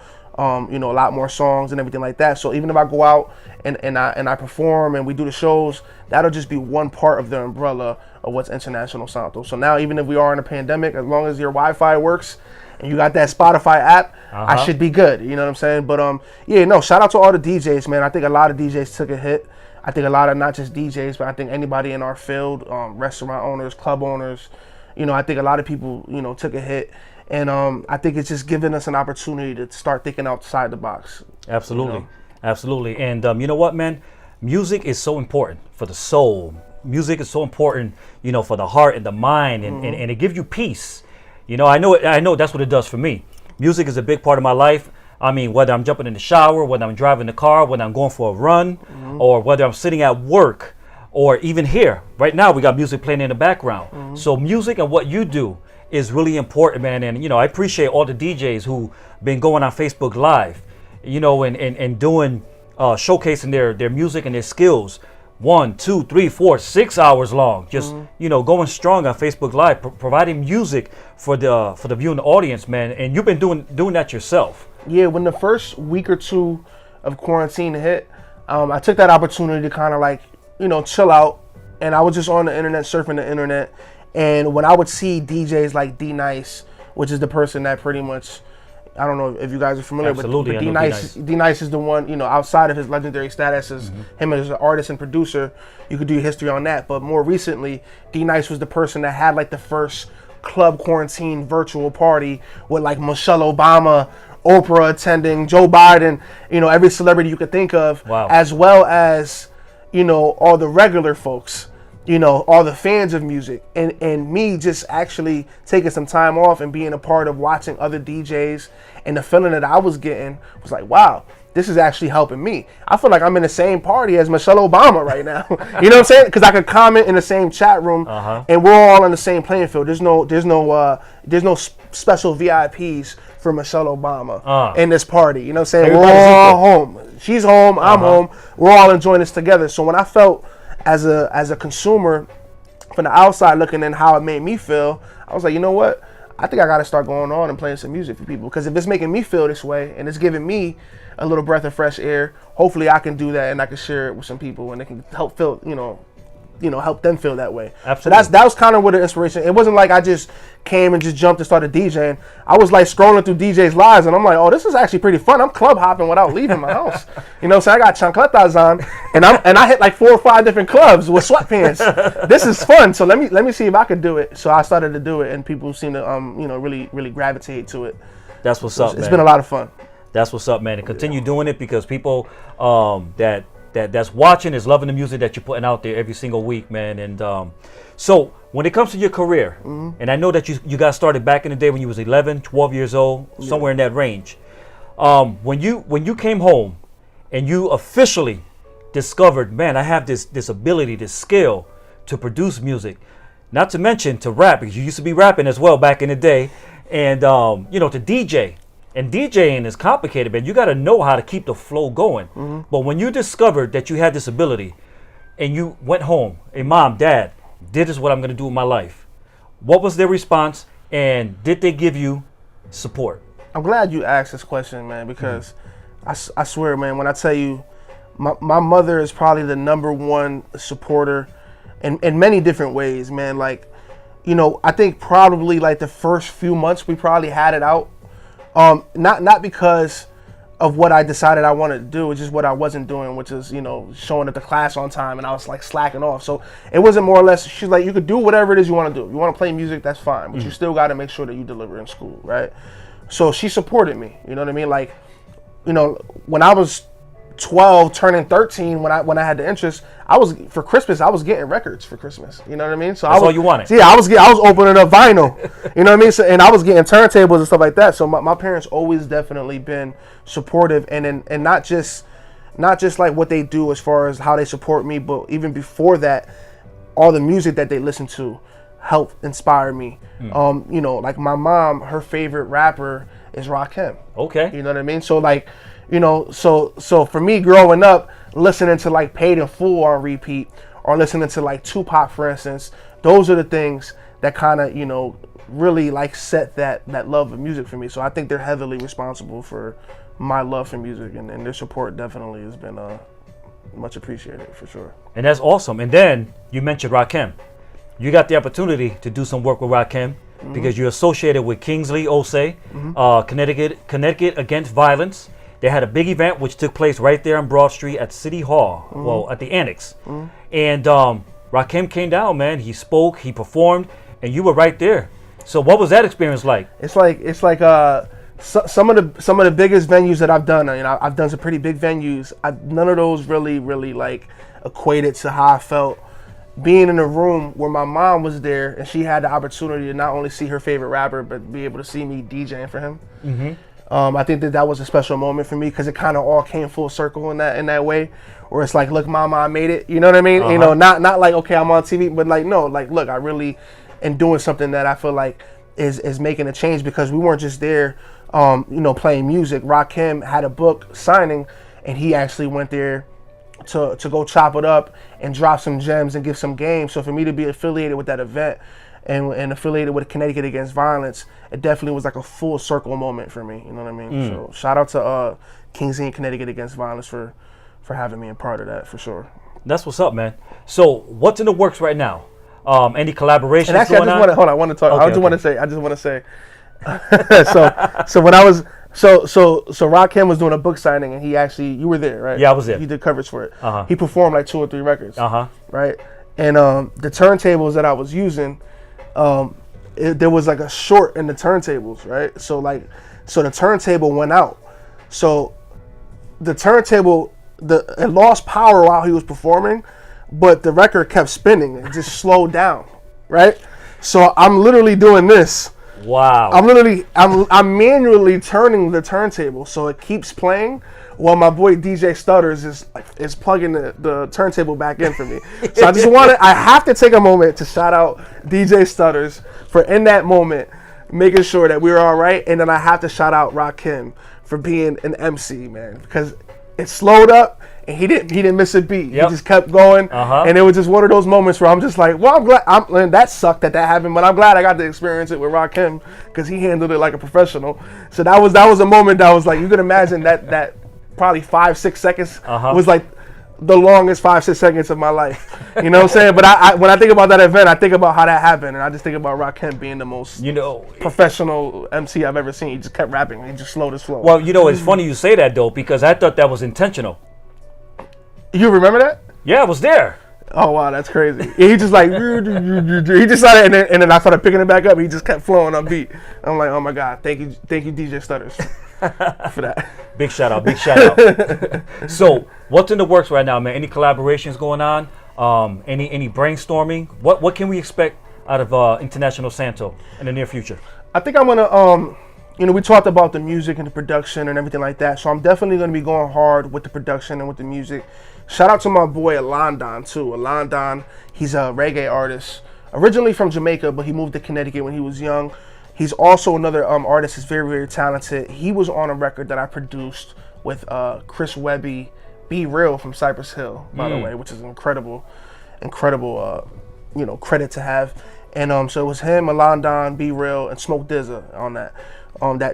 H: you know, a lot more songs and everything like that. So even if I go out and I perform and we do the shows, that'll just be one part of the umbrella of what's International Santo. So now, even if we are in a pandemic, as long as your Wi-Fi works and you got that Spotify app, I should be good. You know what I'm saying? But yeah, no, shout out to all the DJs, man. I think a lot of DJs took a hit. I think a lot of, not just DJs, but I think anybody in our field, restaurant owners, club owners, you know, I think a lot of people, you know, took a hit. And I think it's just giving us an opportunity to start thinking outside the box.
B: Absolutely.
H: You know?
B: Absolutely. And you know what, man? Music is so important for the soul. Music is so important, you know, for the heart and the mind, and it gives you peace. You know, I know that's what it does for me. Music is a big part of my life. I mean, whether I'm jumping in the shower, whether I'm driving the car, whether I'm going for a run, or whether I'm sitting at work, or even here. Right now, we got music playing in the background. So music and what you do is really important, man. And, you know, I appreciate all the DJs who been going on Facebook Live, you know, and doing, showcasing their music and their skills. 1, 2, 3, 4, 6 hours long, just you know, going strong on Facebook Live, providing music for the viewing audience, man. And you've been doing that yourself.
H: Yeah, when the first week or two of quarantine hit, I took that opportunity to kind of like, you know, chill out, and I was just on the internet, surfing the internet. And when I would see DJs like D-Nice, which is the person that pretty much, I don't know if you guys are familiar,
B: Absolutely,
H: but D-Nice is the one, you know, outside of his legendary status as him as an artist and producer, you could do your history on that. But more recently, D-Nice was the person that had like the first club quarantine virtual party with like Michelle Obama, Oprah attending, Joe Biden, you know, every celebrity you could think of, as well as, you know, all the regular folks, you know, all the fans of music, and me just actually taking some time off and being a part of watching other DJs, and the feeling that I was getting was like, wow, this is actually helping me. I feel like I'm in the same party as Michelle Obama right now. You know what I'm saying? Because I could comment in the same chat room, and we're all on the same playing field. There's no special VIPs for Michelle Obama in this party. You know what I'm saying? We're all home. She's home. I'm home. We're all enjoying this together. So when I felt as a consumer from the outside looking in how it made me feel, I was like, you know what? I think I got to start going on and playing some music for people, because if it's making me feel this way and it's giving me a little breath of fresh air, hopefully I can do that and I can share it with some people and it can help feel, help them feel that way.
B: Absolutely.
H: So that was kind of where the inspiration. It wasn't like I just came and just jumped and started DJing. I was like scrolling through DJs' lives and I'm like, oh, this is actually pretty fun. I'm club hopping without leaving my house. So I got chancletas on and I hit like 4 or 5 different clubs with sweatpants. This is fun. So let me see if I could do it. So I started to do it and people seem to really gravitate to it.
B: That's what's up, man.
H: It's been a lot of fun.
B: That's what's up, man. And continue doing it, because people that's watching is loving the music that you're putting out there every single week, man. And so when it comes to your career, and I know that you got started back in the day when you was 11, 12 years old, somewhere in that range. When you came home and you officially discovered, man, I have this ability, this skill to produce music, not to mention to rap, because you used to be rapping as well back in the day, and to DJ. And DJing is complicated, man. You got to know how to keep the flow going. But when you discovered that you had this ability and you went home, hey, Mom, Dad, this is what I'm going to do with my life. What was their response, and did they give you support?
H: I'm glad you asked this question, man, because I swear, man, when I tell you, my mother is probably the #1 supporter in many different ways, man. Like, I think probably like the first few months we probably had it out. Not because of what I decided I wanted to do, it's just what I wasn't doing, which is, showing up to class on time, and I was like slacking off. So it wasn't, more or less, she's like, you could do whatever it is you want to do. You want to play music, that's fine, but you still got to make sure that you deliver in school, right? So she supported me, you know what I mean? Like, when I was 12, turning 13, when I had the interest, for Christmas I was getting records for Christmas. You know what I mean? So
B: that's all you wanted.
H: Yeah, I was opening up vinyl. You know what I mean? So, and I was getting turntables and stuff like that. So my parents always definitely been supportive, and not just like what they do as far as how they support me, but even before that, all the music that they listen to helped inspire me. Like my mom, her favorite rapper is Rakim.
B: Okay.
H: You know what I mean? So like, so for me growing up, listening to like Paid in Full on repeat, or listening to like Tupac, for instance, those are the things that kind of, really like set that love of music for me. So I think they're heavily responsible for my love for music, and their support definitely has been much appreciated, for sure.
B: And that's awesome. And then you mentioned Rakim. You got the opportunity to do some work with Rakim because you're associated with Kingsley Osei, Connecticut Against Violence. They had a big event which took place right there on Broad Street at City Hall, well, at the Annex. And Rakim came down, man. He spoke, he performed, and you were right there. So what was that experience like?
H: It's like some of the biggest venues that I've done. I've done some pretty big venues. None of those really like equated to how I felt being in a room where my mom was there, and she had the opportunity to not only see her favorite rapper, but be able to see me DJing for him. I think that was a special moment for me, because it kind of all came full circle in that way, where it's like, look, Mama, I made it. You know what I mean? Not like, okay, I'm on TV, but like, no, like, look, I really am doing something that I feel like is making a change, because we weren't just there, playing music. Rakim had a book signing, and he actually went there to go chop it up and drop some gems and give some games. So for me to be affiliated with that event and affiliated with Connecticut Against Violence, it definitely was like a full circle moment for me. You know what I mean? So shout out to Kingsley and Connecticut Against Violence for having me a part of that, for sure.
B: That's what's up, man. So what's in the works right now? Any collaborations
H: and actually,
B: going on?
H: I want to talk.
B: Okay,
H: I just want to say. So when I was so Rakim was doing a book signing, and you were there, right?
B: Yeah, I was there.
H: He did coverage for it. He performed like 2 or 3 records. Right. And the turntables that I was using, there was like a short in the turntables, right? So the turntable went out. So the turntable, it lost power while he was performing, but the record kept spinning. It just slowed down, right? So I'm literally doing this.
B: Wow.
H: I'm manually turning the turntable so it keeps playing while my boy DJ Stutters is plugging the turntable back in for me. So I have to take a moment to shout out DJ Stutters for, in that moment, making sure that we were all right. And then I have to shout out Rakim for being an MC, man, because it slowed up, and he didn't miss a beat.
B: Yep.
H: He just kept going,
B: Uh-huh.
H: and it was just one of those moments where I'm just like, well, I'm glad. And that sucked that happened, but I'm glad I got to experience it with Rakim because he handled it like a professional. So that was a moment that was like, you can imagine that probably 5-6 seconds was like the longest 5-6 seconds of my life. You know what I'm saying? But when I think about that event, I think about how that happened, and I just think about Rakim being the most professional MC I've ever seen. He just kept rapping. He just slowed his flow.
B: Well, it's funny you say that though, because I thought that was intentional.
H: You remember that?
B: Yeah, I was there.
H: Oh wow, that's crazy. He just like he just started, and then I started picking it back up. He just kept flowing on beat. I'm like, oh my god, thank you, DJ Stutters, for that.
B: Big shout out. So, what's in the works right now, man? Any collaborations going on? Any brainstorming? What can we expect out of International Santo in the near future?
H: I think I'm gonna we talked about the music and the production and everything like that. So I'm definitely gonna be going hard with the production and with the music. Shout out to my boy Alondon too. Alondon, he's a reggae artist, originally from Jamaica, but he moved to Connecticut when he was young. He's also another artist. He's very, very talented. He was on a record that I produced with Chris Webby, Be Real from Cypress Hill, by the way, which is incredible credit to have. And so it was him, Alondon, Be Real, and Smoke DZA on that.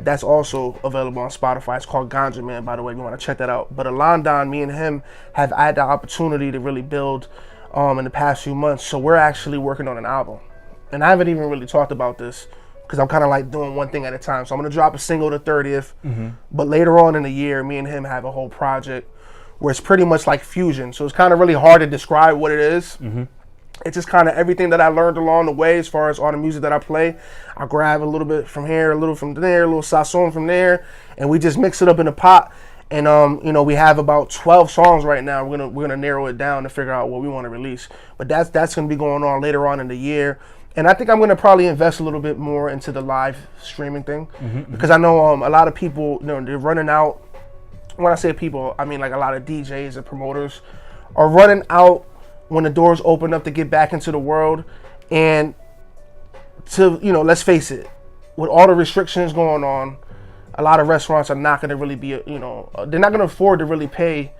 H: That's also available on Spotify. It's called Ganja Man, by the way, if you want to check that out. But Alondon, me and him have had the opportunity to really build in the past few months. So we're actually working on an album. And I haven't even really talked about this because I'm kind of like doing one thing at a time. So I'm going to drop a single the 30th. But later on in the year, me and him have a whole project where it's pretty much like fusion. So it's kind of really hard to describe what it is. It's just kind of everything that I learned along the way as far as all the music that I play. I grab a little bit from here, a little from there, a little sazon from there, and we just mix it up in a pot. And we have about 12 songs right now. We're gonna narrow it down to figure out what we want to release. But that's gonna be going on later on in the year. And I think I'm gonna probably invest a little bit more into the live streaming thing because I know a lot of people, they're running out. When I say people, I mean like a lot of DJs and promoters are running out when the doors open up to get back into the world. And to, let's face it, with all the restrictions going on, a lot of restaurants are not going to really be, they're not going to afford to really pay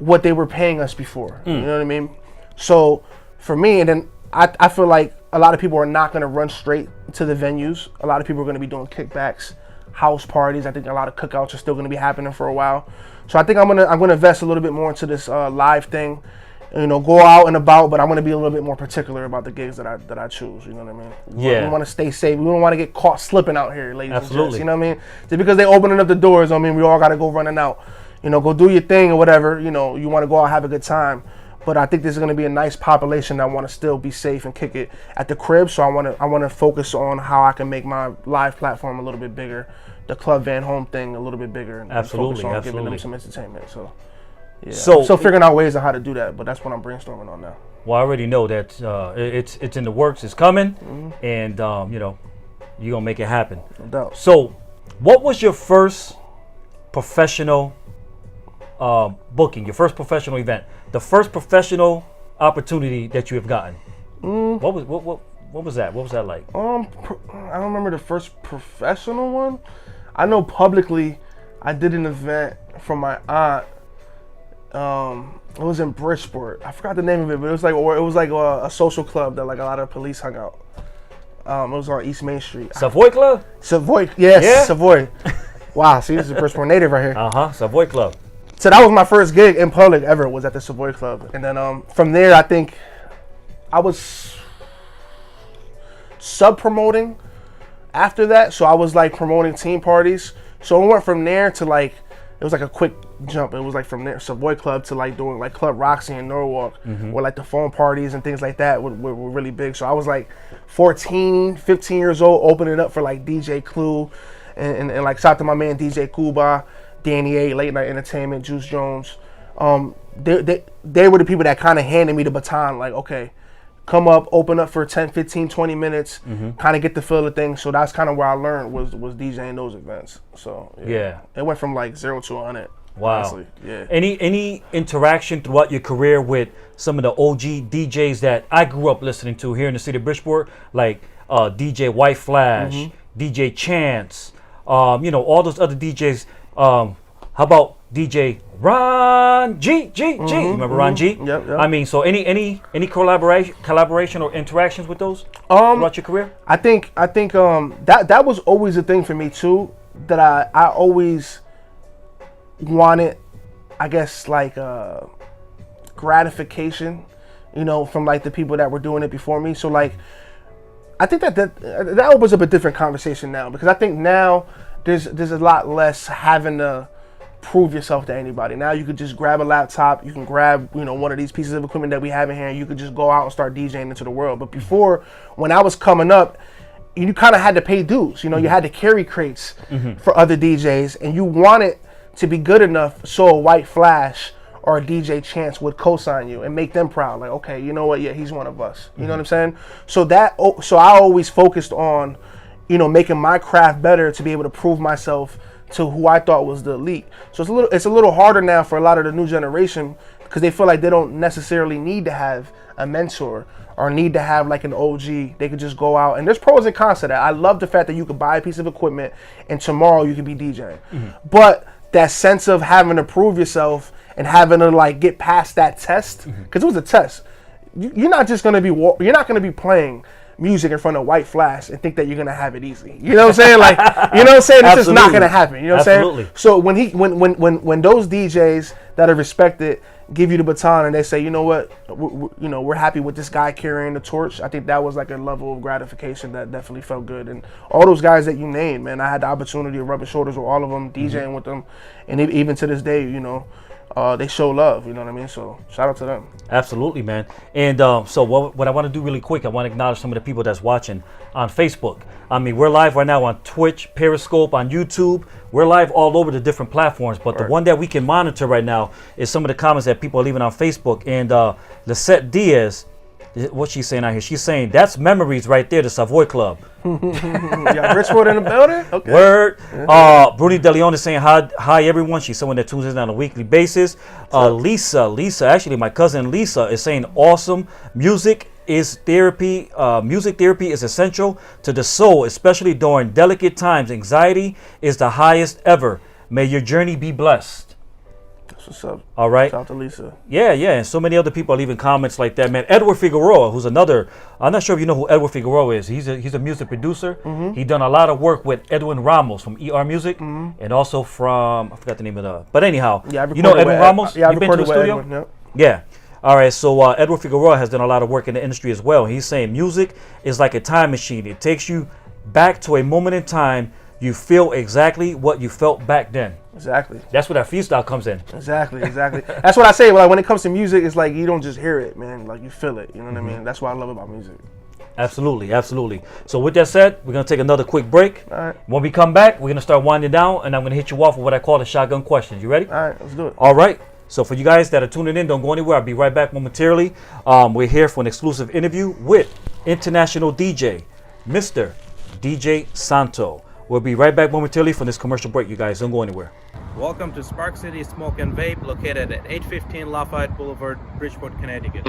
H: what they were paying us before. You know what I mean? So for me, and then I feel like a lot of people are not going to run straight to the venues. A lot of people are going to be doing kickbacks, house parties. I think a lot of cookouts are still going to be happening for a while. So I think I'm gonna invest a little bit more into this live thing. Go out and about, but I'm going to be a little bit more particular about the gigs that I choose. You know what I mean?
B: Yeah.
H: We want to stay safe. We don't want to get caught slipping out here, ladies and
B: Absolutely.
H: gents. You know what I mean? Just because they opening up the doors, I mean, we all got to go running out. Go do your thing or whatever. You want to go out, have a good time. But I think this is going to be a nice population that want to still be safe and kick it at the crib. So I want to focus on how I can make my live platform a little bit bigger, the Club Van Home thing a little bit bigger, and
B: Absolutely.
H: focus on
B: Absolutely.
H: giving them some entertainment. So. Yeah.
B: So
H: still figuring out ways of how to do that, but that's what I'm brainstorming on now.
B: Well, I already know that it's in the works. It's coming, and you're gonna make it happen.
H: No doubt.
B: So, what was your first professional booking? Your first professional event? The first professional opportunity that you have gotten? What was that? What was that like?
H: I don't remember the first professional one. I know publicly, I did an event for my aunt. It was in Bridgeport. I forgot the name of it, but it was like a social club that like a lot of police hung out. It was on East Main Street.
B: Savoy Club?
H: Savoy, yes,
B: Yeah?
H: Savoy. Wow, see, this is a Bridgeport native right here.
B: Savoy Club.
H: So that was my first gig in public ever, was at the Savoy Club. And then from there, I think I was sub-promoting after that. So I was like promoting team parties. So it went from there to like, it was like a quick jump. It was like from there, Savoy Club, to like doing like Club Roxy in Norwalk, where like the phone parties and things like that were really big. So I was like 14, 15 years old, opening up for like DJ Clue and like shout out to my man DJ Cuba, Danny A, Late Night Entertainment, Juice Jones. They were the people that kind of handed me the baton, like, okay, come up, open up for 10, 15, 20 minutes, kind of get the feel of things. So that's kind of where I learned was DJing those events. So
B: Yeah.
H: It went from like 0 to 100.
B: Wow.
H: Honestly. Yeah.
B: Any interaction throughout your career with some of the OG DJs that I grew up listening to here in the city of Bridgeport, like DJ White Flash, DJ Chance, all those other DJs. How about DJ Ron G. Remember Ron G?
H: Yep.
B: I mean, so any collaboration or interactions with those throughout your career?
H: I think that was always a thing for me too. That I always wanted, I guess, like gratification, from like the people that were doing it before me. So like, I think that opens up a different conversation now, because I think now there's a lot less having to prove yourself to anybody. Now you could just grab a laptop, you can grab one of these pieces of equipment that we have in here, and you could just go out and start DJing into the world. But before, when I was coming up, you kind of had to pay dues. You had to carry crates for other DJs, and you wanted to be good enough so a White Flash or a DJ Chance would co-sign you and make them proud. Like, okay, you know what? Yeah, he's one of us. You know what I'm saying? So I always focused on, making my craft better to be able to prove myself to who I thought was the elite. So it's a little harder now for a lot of the new generation, because they feel like they don't necessarily need to have a mentor or need to have like an OG. They could just go out, and there's pros and cons to that. I love the fact that you could buy a piece of equipment and tomorrow you can be DJing. But that sense of having to prove yourself and having to like get past that test, because it was a test. You're not gonna be playing music in front of White Flash and think that you're gonna have it easy. You know what I'm saying? Like, you know what I'm saying? It's just not gonna happen. You know what I'm saying? So when those DJs that are respected give you the baton and they say, you know what, we're happy with this guy carrying the torch, I think that was like a level of gratification that definitely felt good. And all those guys that you named, man, I had the opportunity of rubbing shoulders with all of them, DJing with them, and even to this day, they show love, you know what I mean? So shout out to them.
B: Absolutely, man. And so what I want to do really quick, I want to acknowledge some of the people that's watching on Facebook. I mean, we're live right now on Twitch, Periscope, on YouTube. We're live all over the different platforms, but the one that we can monitor right now is some of the comments that people are leaving on Facebook. And Lisette Diaz, what's she saying out here? She's saying, that's memories right there, the Savoy Club.
H: Yeah, Richwood in the building? Okay.
B: Word. Bruni De Leon is saying hi everyone. She's someone that tunes in on a weekly basis. Lisa, actually my cousin Lisa is saying awesome. Music is therapy. Music therapy is essential to the soul, especially during delicate times. Anxiety is the highest ever. May your journey be blessed.
H: That's what's up.
B: All right.
H: Shout out to Lisa.
B: Yeah, and so many other people are leaving comments like that, man. Edward Figueroa, who's another, I'm not sure if you know who Edward Figueroa is. He's a music producer. He done a lot of work with Edwin Ramos from ER Music, and also from, I forgot the name of the, but anyhow,
H: yeah,
B: you know Edwin Ramos?
H: Yeah, I've
B: you been to the studio?
H: Edwin, yep.
B: Yeah. All right, so Edward Figueroa has done a lot of work in the industry as well. He's saying music is like a time machine. It takes you back to a moment in time. You feel exactly what you felt back then.
H: Exactly.
B: That's where that freestyle comes in.
H: Exactly. That's what I say. Like, when it comes to music, it's like you don't just hear it, man. Like, you feel it. You know what I mean? That's what I love about music.
B: Absolutely. So with that said, we're going to take another quick break.
H: All right.
B: When we come back, we're going to start winding down, and I'm going to hit you off with what I call the shotgun questions. You ready?
H: All right, let's do it.
B: All right. So for you guys that are tuning in, don't go anywhere. I'll be right back momentarily. We're here for an exclusive interview with international DJ, Mr. DJ Santo. We'll be right back momentarily from this commercial break, you guys. Don't go anywhere.
I: Welcome to Spark City Smoke and Vape, located at 815 Lafayette Boulevard, Bridgeport, Connecticut.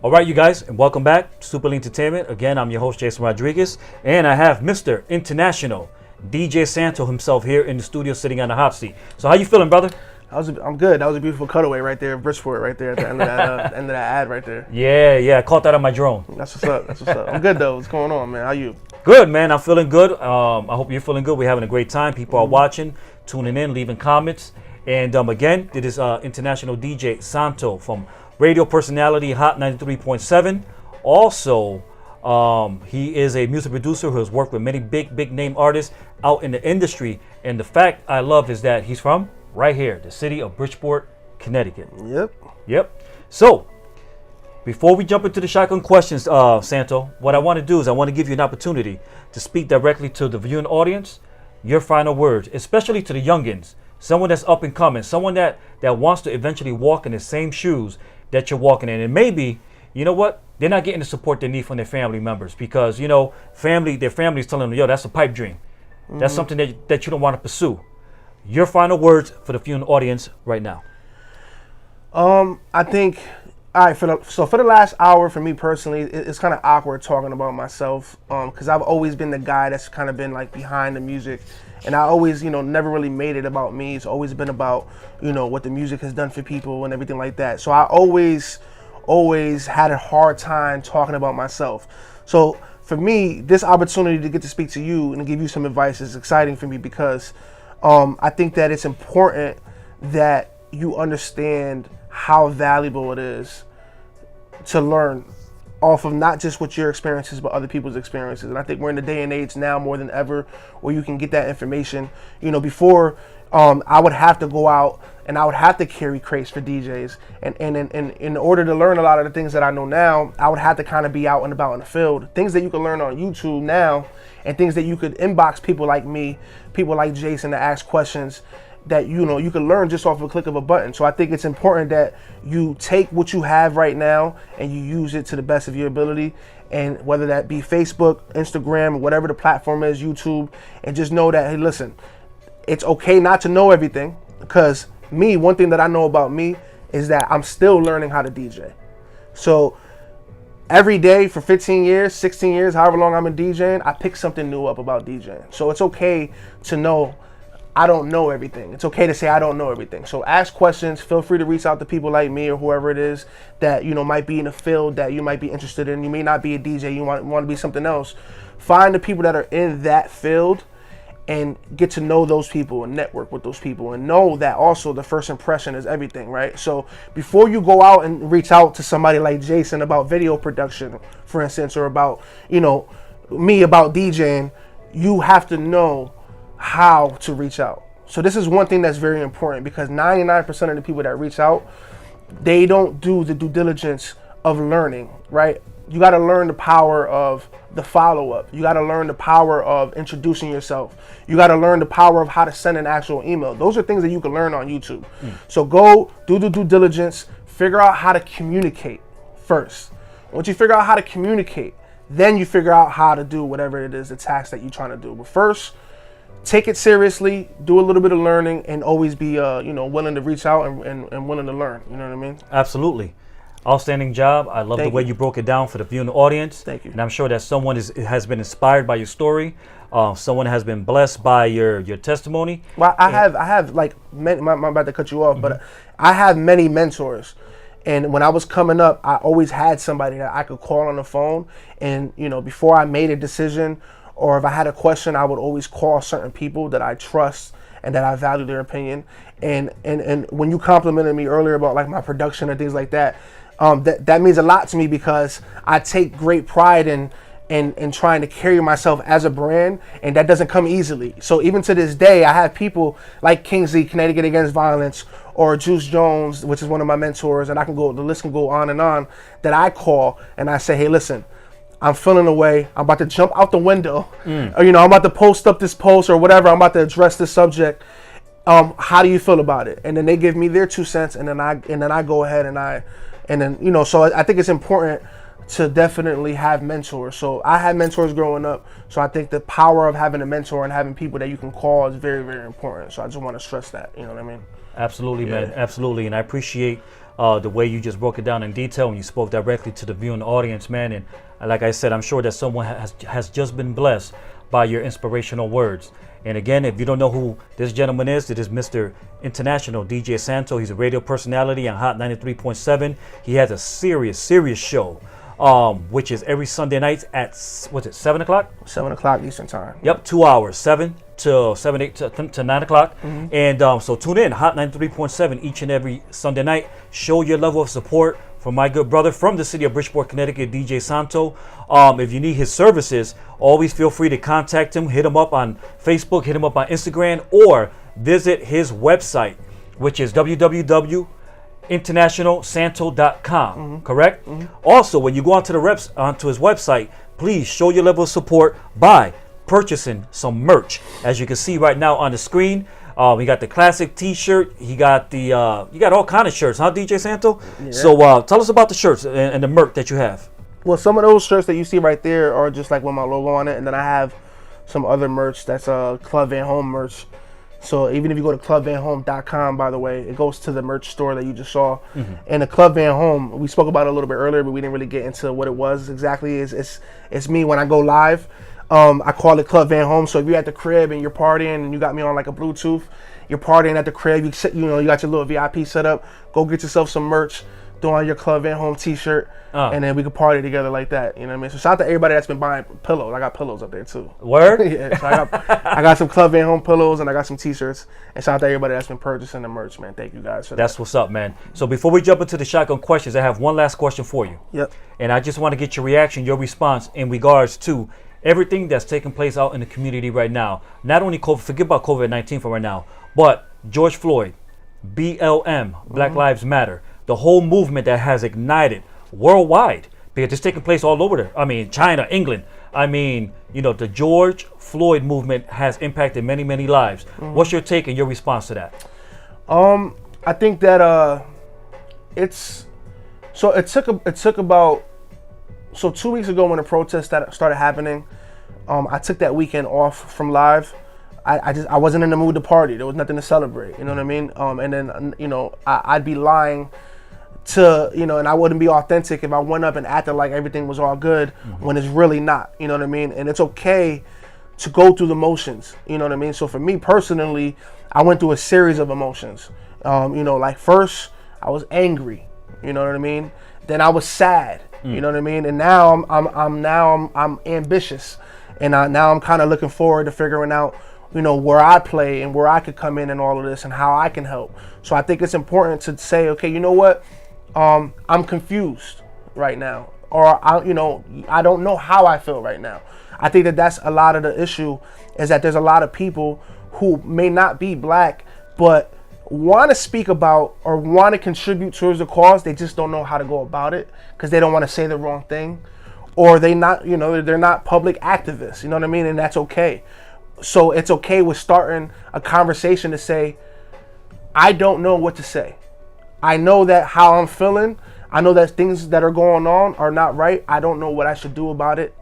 B: All right, you guys, and welcome back to Super Lean Entertainment. Again, I'm your host, Jason Rodriguez, and I have Mr. International DJ Santo himself here in the studio sitting on the hot seat. So how you feeling, brother?
H: I'm good. That was a beautiful cutaway right there, Bridgeport right there at the end of that end of that ad right there.
B: Yeah, I caught that on my drone.
H: That's what's up. I'm good though. What's going on, man? How you?
B: Good, man. I'm feeling good. I hope you're feeling good. We're having a great time. People are watching, tuning in, leaving comments. And again, it is international DJ Santo from radio personality Hot 93.7. Also, He is a music producer who has worked with many big name artists out in the industry. And the fact I love is that he's from right here, the city of Bridgeport, Connecticut. Yep. So, before we jump into the shotgun questions, Santo, what I want to do is I want to give you an opportunity to speak directly to the viewing audience, your final words, especially to the youngins, someone that's up and coming, someone that wants to eventually walk in the same shoes that you're walking in. And maybe, you know what, they're not getting the support they need from their family members because, you know, their family is telling them, yo, that's a pipe dream. That's something that you don't want to pursue. Your final words for the viewing audience right now.
H: I think, all right, for the last hour, for me personally, it's kind of awkward talking about myself, because I've always been the guy that's kind of been like behind the music, and I always, you know, never really made it about me. It's always been about, you know, what the music has done for people and everything like that. So I always had a hard time talking about myself. So for me, this opportunity to get to speak to you and to give you some advice is exciting for me because I think that it's important that you understand how valuable it is to learn off of not just what your experiences, but other people's experiences. And I think we're in the day and age now more than ever where you can get that information. You know, before I would have to go out and I would have to carry crates for DJs. And in order to learn a lot of the things that I know now, I would have to kind of be out and about in the field. Things that you can learn on YouTube now and things that you could inbox people like me, people like Jason to ask questions that, you know, you can learn just off a click of a button. So I think it's important that you take what you have right now and you use it to the best of your ability. And whether that be Facebook, Instagram, whatever the platform is, YouTube, and just know that, hey, listen, it's okay not to know everything, because one thing that I know about me is that I'm still learning how to DJ. So every day for 15 years, 16 years, however long I've been DJing, I pick something new up about DJing. So it's okay to know I don't know everything. It's okay to say I don't know everything. So ask questions. Feel free to reach out to people like me or whoever it is that, you know, might be in a field that you might be interested in. You may not be a DJ. You want to be something else. Find the people that are in that field and get to know those people and network with those people, and know that also the first impression is everything, right? So before you go out and reach out to somebody like Jason about video production, for instance, or about, you know, me about DJing, you have to know how to reach out. So this is one thing that's very important, because 99% of the people that reach out, they don't do the due diligence of learning, right? You got to learn the power of the follow-up. You got to learn the power of introducing yourself. You got to learn the power of how to send an actual email. Those are things that you can learn on YouTube. So go do the due diligence, figure out how to communicate first. Once you figure out how to communicate, then you figure out how to do whatever it is, the task that you're trying to do. But first, take it seriously, do a little bit of learning, and always be willing to reach out and willing to learn. You know what I mean?
B: Absolutely. Outstanding job. I love the way you broke it down for the viewing audience.
H: Thank you.
B: And I'm sure that someone has been inspired by your story. Someone has been blessed by your testimony.
H: Well, I have like many, I'm about to cut you off, but I have many mentors. And when I was coming up, I always had somebody that I could call on the phone. And, you know, before I made a decision, or if I had a question, I would always call certain people that I trust and that I value their opinion. And when you complimented me earlier about like my production and things like that, that means a lot to me, because I take great pride in trying to carry myself as a brand, and that doesn't come easily. So even to this day, I have people like Kingsley, Connecticut Against Violence, or Juice Jones, which is one of my mentors, and the list can go on and on, that I call and I say, hey, listen, I'm feeling away. I'm about to jump out the window. Or, you know, I'm about to post up this post or whatever. I'm about to address this subject. How do you feel about it? And then they give me their 2 cents, and then I go ahead and then you know. So I think it's important to definitely have mentors. So I had mentors growing up. So I think the power of having a mentor and having people that you can call is very, very important. So I just want to stress that. You know what I mean?
B: Absolutely, man. Absolutely. And I appreciate the way you just broke it down in detail and you spoke directly to the viewing audience, man. And like I said, I'm sure that someone has just been blessed by your inspirational words. And again, if you don't know who this gentleman is, it is Mr. International DJ Santo. He's a radio personality on Hot 93.7. He has a serious show, which is every Sunday night at, 7 o'clock?
H: 7 o'clock Eastern time.
B: Yep, 2 hours, 7 to 8 to 9 o'clock. And so tune in, Hot 93.7 each and every Sunday night. Show your level of support from my good brother from the city of Bridgeport, Connecticut, DJ Santo. If you need his services, always feel free to contact him. Hit him up on Facebook, hit him up on Instagram, or visit his website, which is www.internationalsanto.com. Correct? Also, when you go onto his website, please show your level of support by purchasing some merch. As you can see right now on the screen, we got the classic T-shirt. You got all kind of shirts, huh, DJ Santo? Yeah. So tell us about the shirts and the merch that you have.
H: Well, some of those shirts that you see right there are just like with my logo on it, and then I have some other merch that's Club Van Home merch. So even if you go to clubvanhome.com, by the way, it goes to the merch store that you just saw. And the Club Van Home, we spoke about it a little bit earlier, but we didn't really get into what it was exactly. It's me when I go live. I call it Club Van Home. So if you're at the crib and you're partying and you got me on like a Bluetooth, you're partying at the crib, you got your little VIP set up, go get yourself some merch, throw on your Club Van Home t-shirt, and then we can party together like that. You know what I mean? So shout out to everybody that's been buying pillows. I got pillows up there too.
B: Word?
H: Yeah, so I got some Club Van Home pillows and I got some t-shirts. And shout out to everybody that's been purchasing the merch, man. Thank you guys for that.
B: That's what's up, man. So before we jump into the shotgun questions, I have one last question for you.
H: Yep.
B: And I just want to get your reaction, your response in regards to everything that's taking place out in the community right now. Not only COVID, forget about COVID-19 for right now, but George Floyd, BLM, Black Lives Matter, the whole movement that has ignited worldwide, because it's taking place all over there. I mean, China, England. I mean, the George Floyd movement has impacted many, many lives. What's your take and your response to that?
H: I think that it took about 2 weeks ago when the protests started happening. I took that weekend off from live. I wasn't in the mood to party. There was nothing to celebrate. You know what I mean? And then I'd be lying to and I wouldn't be authentic if I went up and acted like everything was all good when it's really not. You know what I mean? And it's okay to go through the motions. You know what I mean? So for me personally, I went through a series of emotions. Like first I was angry. You know what I mean? Then I was sad. You know what I mean? And now I'm ambitious, and now I'm kind of looking forward to figuring out where I play and where I could come in and all of this and how I can help. So I think it's important to say, okay, you know what? I'm confused right now, or I don't know how I feel right now. I think that's a lot of the issue, is that there's a lot of people who may not be black, but want to speak about or want to contribute towards the cause. They just don't know how to go about it because they don't want to say the wrong thing, or they're not public activists. You know what I mean? And that's okay. So it's okay with starting a conversation to say, I don't know what to say. I know that how I'm feeling, I know that things that are going on are not right. I don't know what I should do about it.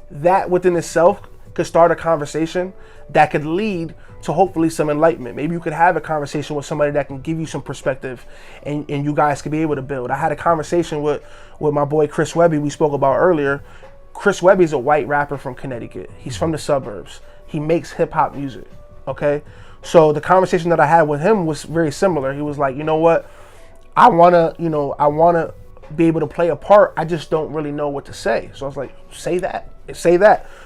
H: That within itself could start a conversation that could lead to hopefully some enlightenment. Maybe you could have a conversation with somebody that can give you some perspective, and you guys could be able to build. I had a conversation with my boy Chris Webby we spoke about earlier. Chris Webby is a white rapper from Connecticut. He's from the suburbs. He makes hip hop music. Okay. So the conversation that I had with him was very similar. He was like, you know what? I wanna be able to play a part. I just don't really know what to say. So I was like, say that.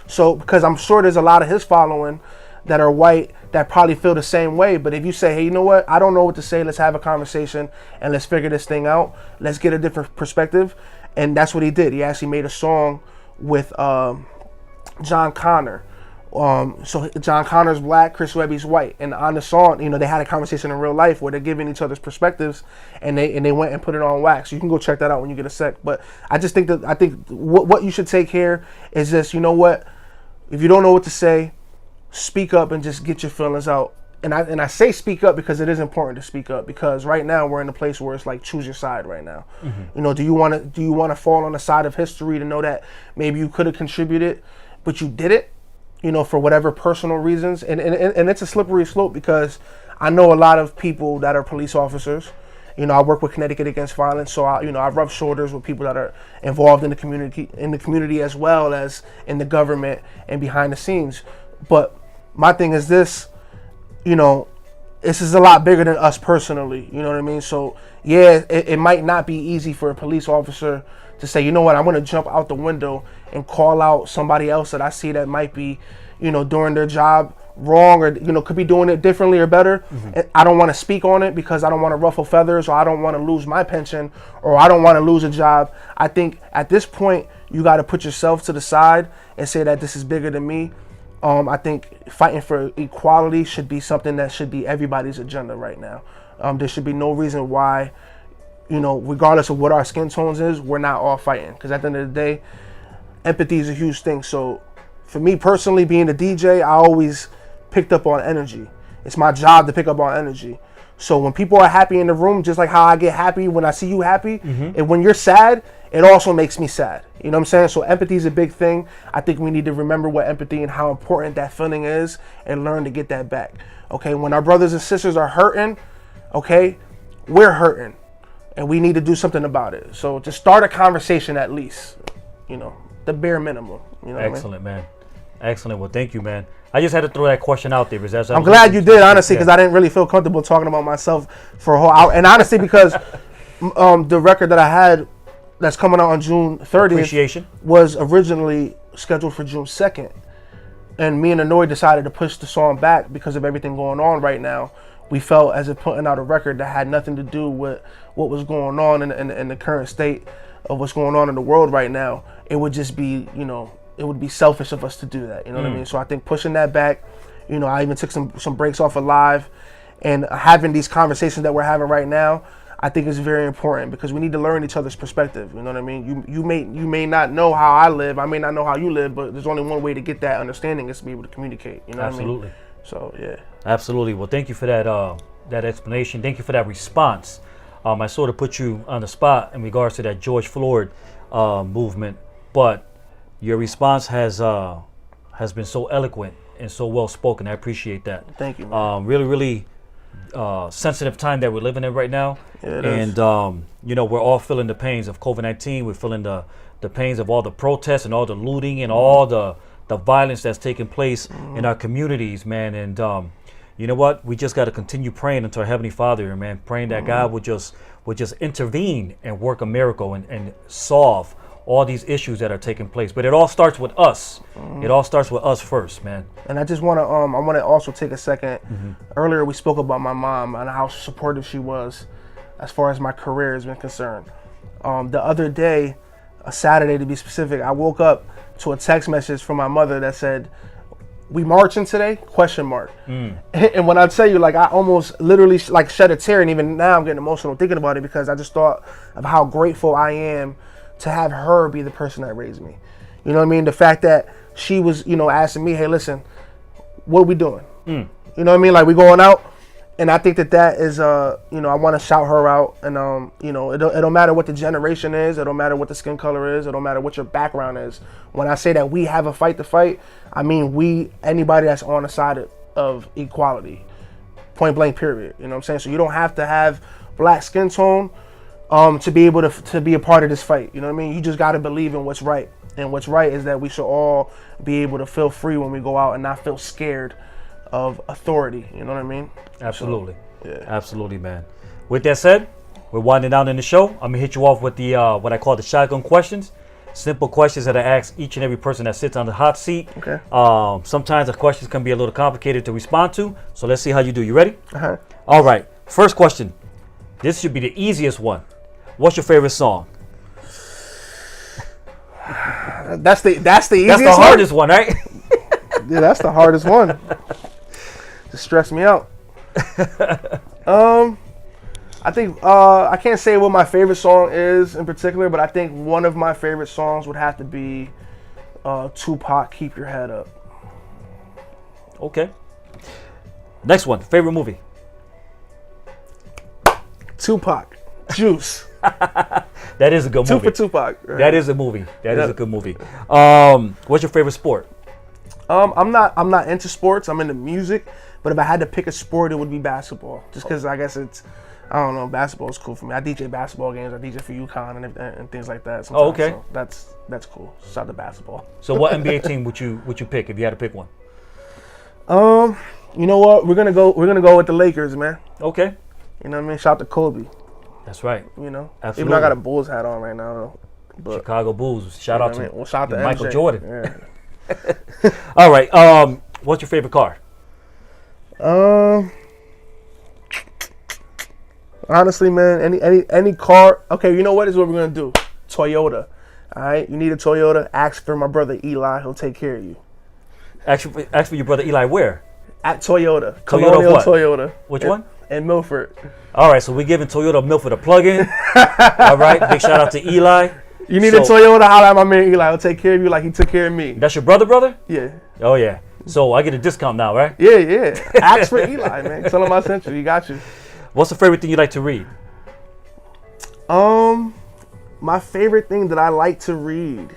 H: So because I'm sure there's a lot of his following that are white that probably feel the same way. But if you say, hey, you know what? I don't know what to say. Let's have a conversation and let's figure this thing out. Let's get a different perspective. And that's what he did. He actually made a song with John Connor. So John Connor's black, Chris Webby's white, and on the song, they had a conversation in real life where they're giving each other's perspectives, and they went and put it on wax. You can go check that out when you get a sec. But I think what you should take here is this. You know what? If you don't know what to say, speak up and just get your feelings out. And I say speak up because it is important to speak up, because right now we're in a place where it's like choose your side right now. Do you want to fall on the side of history to know that maybe you could have contributed but you didn't? For whatever personal reasons. And it's a slippery slope, because I know a lot of people that are police officers. I work with Connecticut Against Violence, so I rub shoulders with people that are involved in the community as well as in the government and behind the scenes. But my thing is this, this is a lot bigger than us personally. You know what I mean? So yeah, it might not be easy for a police officer to say, you know what, I'm going to jump out the window and call out somebody else that I see that might be, doing their job wrong, or could be doing it differently or better. And I don't want to speak on it because I don't want to ruffle feathers, or I don't want to lose my pension, or I don't want to lose a job. I think at this point you got to put yourself to the side and say that this is bigger than me. I think fighting for equality should be something that should be everybody's agenda right now. There should be no reason why, regardless of what our skin tones is, we're not all fighting. Because at the end of the day, empathy is a huge thing. So for me personally, being a DJ, I always picked up on energy. It's my job to pick up on energy. So when people are happy in the room, just like how I get happy when I see you happy, and when you're sad, it also makes me sad. You know what I'm saying? So empathy is a big thing. I think we need to remember what empathy and how important that feeling is and learn to get that back. Okay, when our brothers and sisters are hurting, okay, we're hurting. And we need to do something about it. So to start a conversation at least, the bare minimum.
B: Excellent, man. Excellent. Well, thank you, man. I just had to throw that question out there because
H: I'm glad you did, honestly, because I didn't really feel comfortable talking about myself for a whole hour. And honestly, because the record that I had that's coming out on June 30th was originally scheduled for June 2nd. And me and Anoy decided to push the song back because of everything going on right now. We felt as if putting out a record that had nothing to do with what was going on in the current state of what's going on in the world right now, it would just be, it would be selfish of us to do that. You know what I mean? So I think pushing that back, I even took some breaks off of live, and having these conversations that we're having right now, I think is very important because we need to learn each other's perspective. You know what I mean? You may not know how I live, I may not know how you live, but there's only one way to get that understanding is to be able to communicate. You know
B: Absolutely.
H: what I mean? So yeah.
B: Absolutely. Well, thank you for that explanation. Thank you for that response. I sort of put you on the spot in regards to that George Floyd movement, but your response has been so eloquent and so well spoken. I appreciate that.
H: Thank you, man.
B: Really sensitive time that we're living in right now.
H: Yeah,
B: and we're all feeling the pains of COVID-19. We're feeling the pains of all the protests and all the looting and all the violence that's taking place in our communities, man. And you know what? We just got to continue praying unto our Heavenly Father, man, praying that God would just intervene and work a miracle and solve all these issues that are taking place. But it all starts with us. It all starts with us first, man.
H: And I just want to I want to also take a second. Earlier we spoke about my mom and how supportive she was as far as my career has been concerned. The other day, a Saturday to be specific, I woke up to a text message from my mother that said, "We marching today?" ? And when I tell you, I almost literally shed a tear, and even now I'm getting emotional thinking about it because I just thought of how grateful I am to have her be the person that raised me. You know what I mean? The fact that she was, asking me, "Hey, listen, what are we doing?" You know what I mean? We going out. And I think that is, I want to shout her out. And, it don't matter what the generation is. It don't matter what the skin color is. It don't matter what your background is. When I say that we have a fight to fight, I mean anybody that's on the side of equality. Point blank, period. You know what I'm saying? So you don't have to have black skin tone to be able to be a part of this fight. You know what I mean? You just got to believe in what's right. And what's right is that we should all be able to feel free when we go out and not feel scared of authority. You know what I mean?
B: Absolutely.
H: So, yeah.
B: Absolutely, man. With that said, we're winding down in the show. I'm gonna hit you off with the what I call the shotgun questions. Simple questions that I ask each and every person that sits on the hot seat.
H: Okay.
B: Sometimes the questions can be a little complicated to respond to. So let's see how you do. You ready?
H: Uh-huh.
B: All right. First question. This should be the easiest one. What's your favorite song?
H: That's the easiest. That's
B: the hardest one, right?
H: Yeah, that's the hardest one. Just stress me out. I think I can't say what my favorite song is in particular, but I think one of my favorite songs would have to be Tupac, "Keep Your Head Up."
B: Okay. Next one. Favorite movie?
H: Tupac. Juice.
B: That is a good movie.
H: 2 for Tupac. Right?
B: That is a movie. That is a good movie. What's your favorite sport?
H: I'm not into sports. I'm into music. But if I had to pick a sport, it would be basketball. Just because I guess basketball is cool for me. I DJ basketball games. I DJ for UConn and things like that.
B: Oh, okay.
H: So that's cool. Shout out to basketball.
B: So what NBA team would you pick if you had to pick one?
H: You know what? We're gonna go with the Lakers, man.
B: Okay.
H: You know what I mean? Shout out to Kobe.
B: That's right.
H: You know.
B: Absolutely.
H: Even though I got a Bulls hat on right now, But,
B: Chicago Bulls. Shout out to,
H: well, shout out to
B: Michael
H: MJ.
B: Jordan.
H: Yeah.
B: All right. What's your favorite car?
H: Honestly, man, any car. Okay, you know what is what we're gonna do? Toyota. All right, you need a Toyota. Ask for my brother Eli. He'll take care of you.
B: Ask for your brother Eli where?
H: At Toyota.
B: Toyota
H: Colonial
B: what?
H: Toyota.
B: Which one?
H: In Milford.
B: All right, so we're giving Toyota Milford a plug-in. All right, big shout out to Eli.
H: You need a Toyota, holla at my man Eli. He'll take care of you like he took care of me.
B: That's your brother?
H: Yeah.
B: Oh, yeah. So I get a discount now, right?
H: Yeah. Ask for Eli, man. Tell him I sent you. He got you.
B: What's the favorite thing you like to read?
H: My favorite thing that I like to read.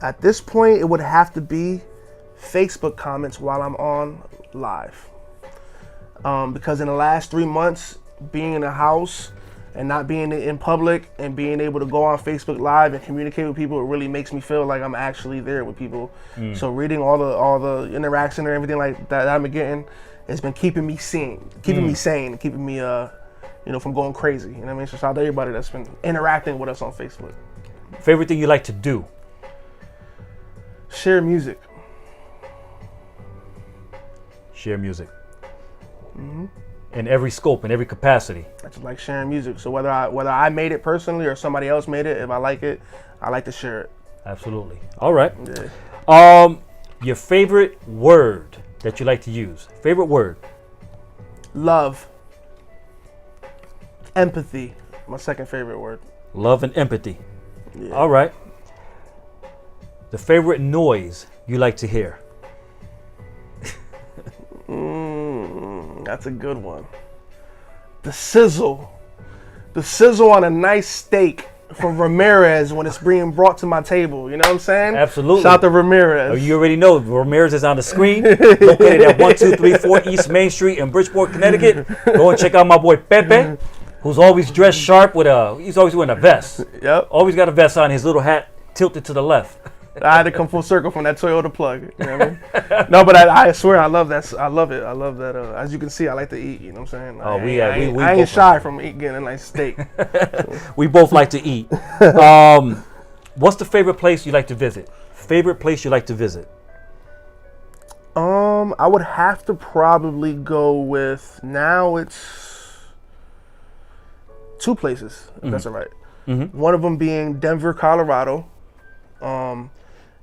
H: At this point, it would have to be Facebook comments while I'm on live. Because in the last 3 months, being in the house and not being in public and being able to go on Facebook Live and communicate with people, it really makes me feel like I'm actually there with people. So reading all the interaction and everything like that I'm getting, it's been keeping me sane, keeping me from going crazy. You know what I mean? So shout out to everybody that's been interacting with us on Facebook.
B: Favorite thing you like to do?
H: Share music.
B: Share music. In every scope, in every capacity.
H: I just like sharing music. So whether I made it personally or somebody else made it, if I like it, I like to share it.
B: Absolutely. All right.
H: Yeah.
B: Your favorite word that you like to use? Favorite word?
H: Love. Empathy. My second favorite word.
B: Love and empathy.
H: Yeah.
B: All right. The favorite noise you like to hear?
H: That's a good one. The sizzle. The sizzle on a nice steak from Ramirez when it's being brought to my table. You know what I'm saying?
B: Absolutely.
H: Shout out to Ramirez.
B: Oh, you already know Ramirez is on the screen. Located at 1234 East Main Street in Bridgeport, Connecticut. Go and check out my boy Pepe, who's always dressed sharp he's always wearing a vest.
H: Yep.
B: Always got a vest on, his little hat tilted to the left.
H: I had to come full circle from that Toyota plug. You know what I mean? No, but I swear I love that. I love it. I love that. As you can see, I like to eat. You know what I'm saying? I ain't shy from getting a nice steak.
B: We both like to eat. What's the favorite place you like to visit? Favorite place you like to visit?
H: I would have to probably go with, now it's 2 places, if that's all right. One of them being Denver, Colorado.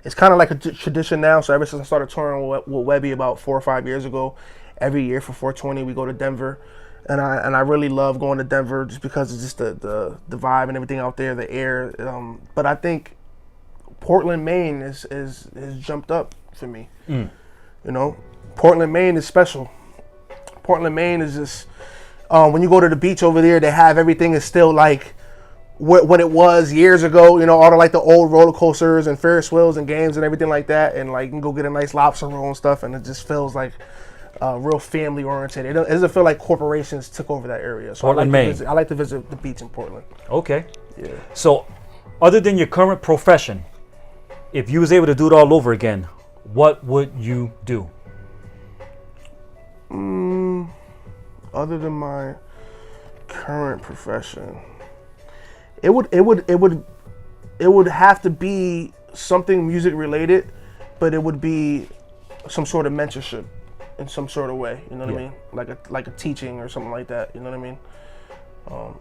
H: It's kind of like a tradition now. So ever since I started touring with Webby about 4 or 5 years ago, every year for 420 we go to Denver, and I really love going to Denver just because it's just the vibe and everything out there, the air. But I think Portland, Maine is jumped up for me. You know, Portland, Maine is special. Portland, Maine is just when you go to the beach over there, they have everything is still like when it was years ago, you know, all the old roller coasters and Ferris wheels and games and everything like that, and like you can go get a nice lobster roll and stuff, and it just feels like real family oriented. It doesn't feel like corporations took over that area. So
B: Portland, Maine.
H: I like to visit the beach in Portland.
B: Okay.
H: Yeah.
B: So, other than your current profession, if you was able to do it all over again, what would you do?
H: Other than my current profession, it would have to be something music related, but it would be some sort of mentorship in some sort of way. You know what I mean? Like a teaching or something like that. You know what I mean?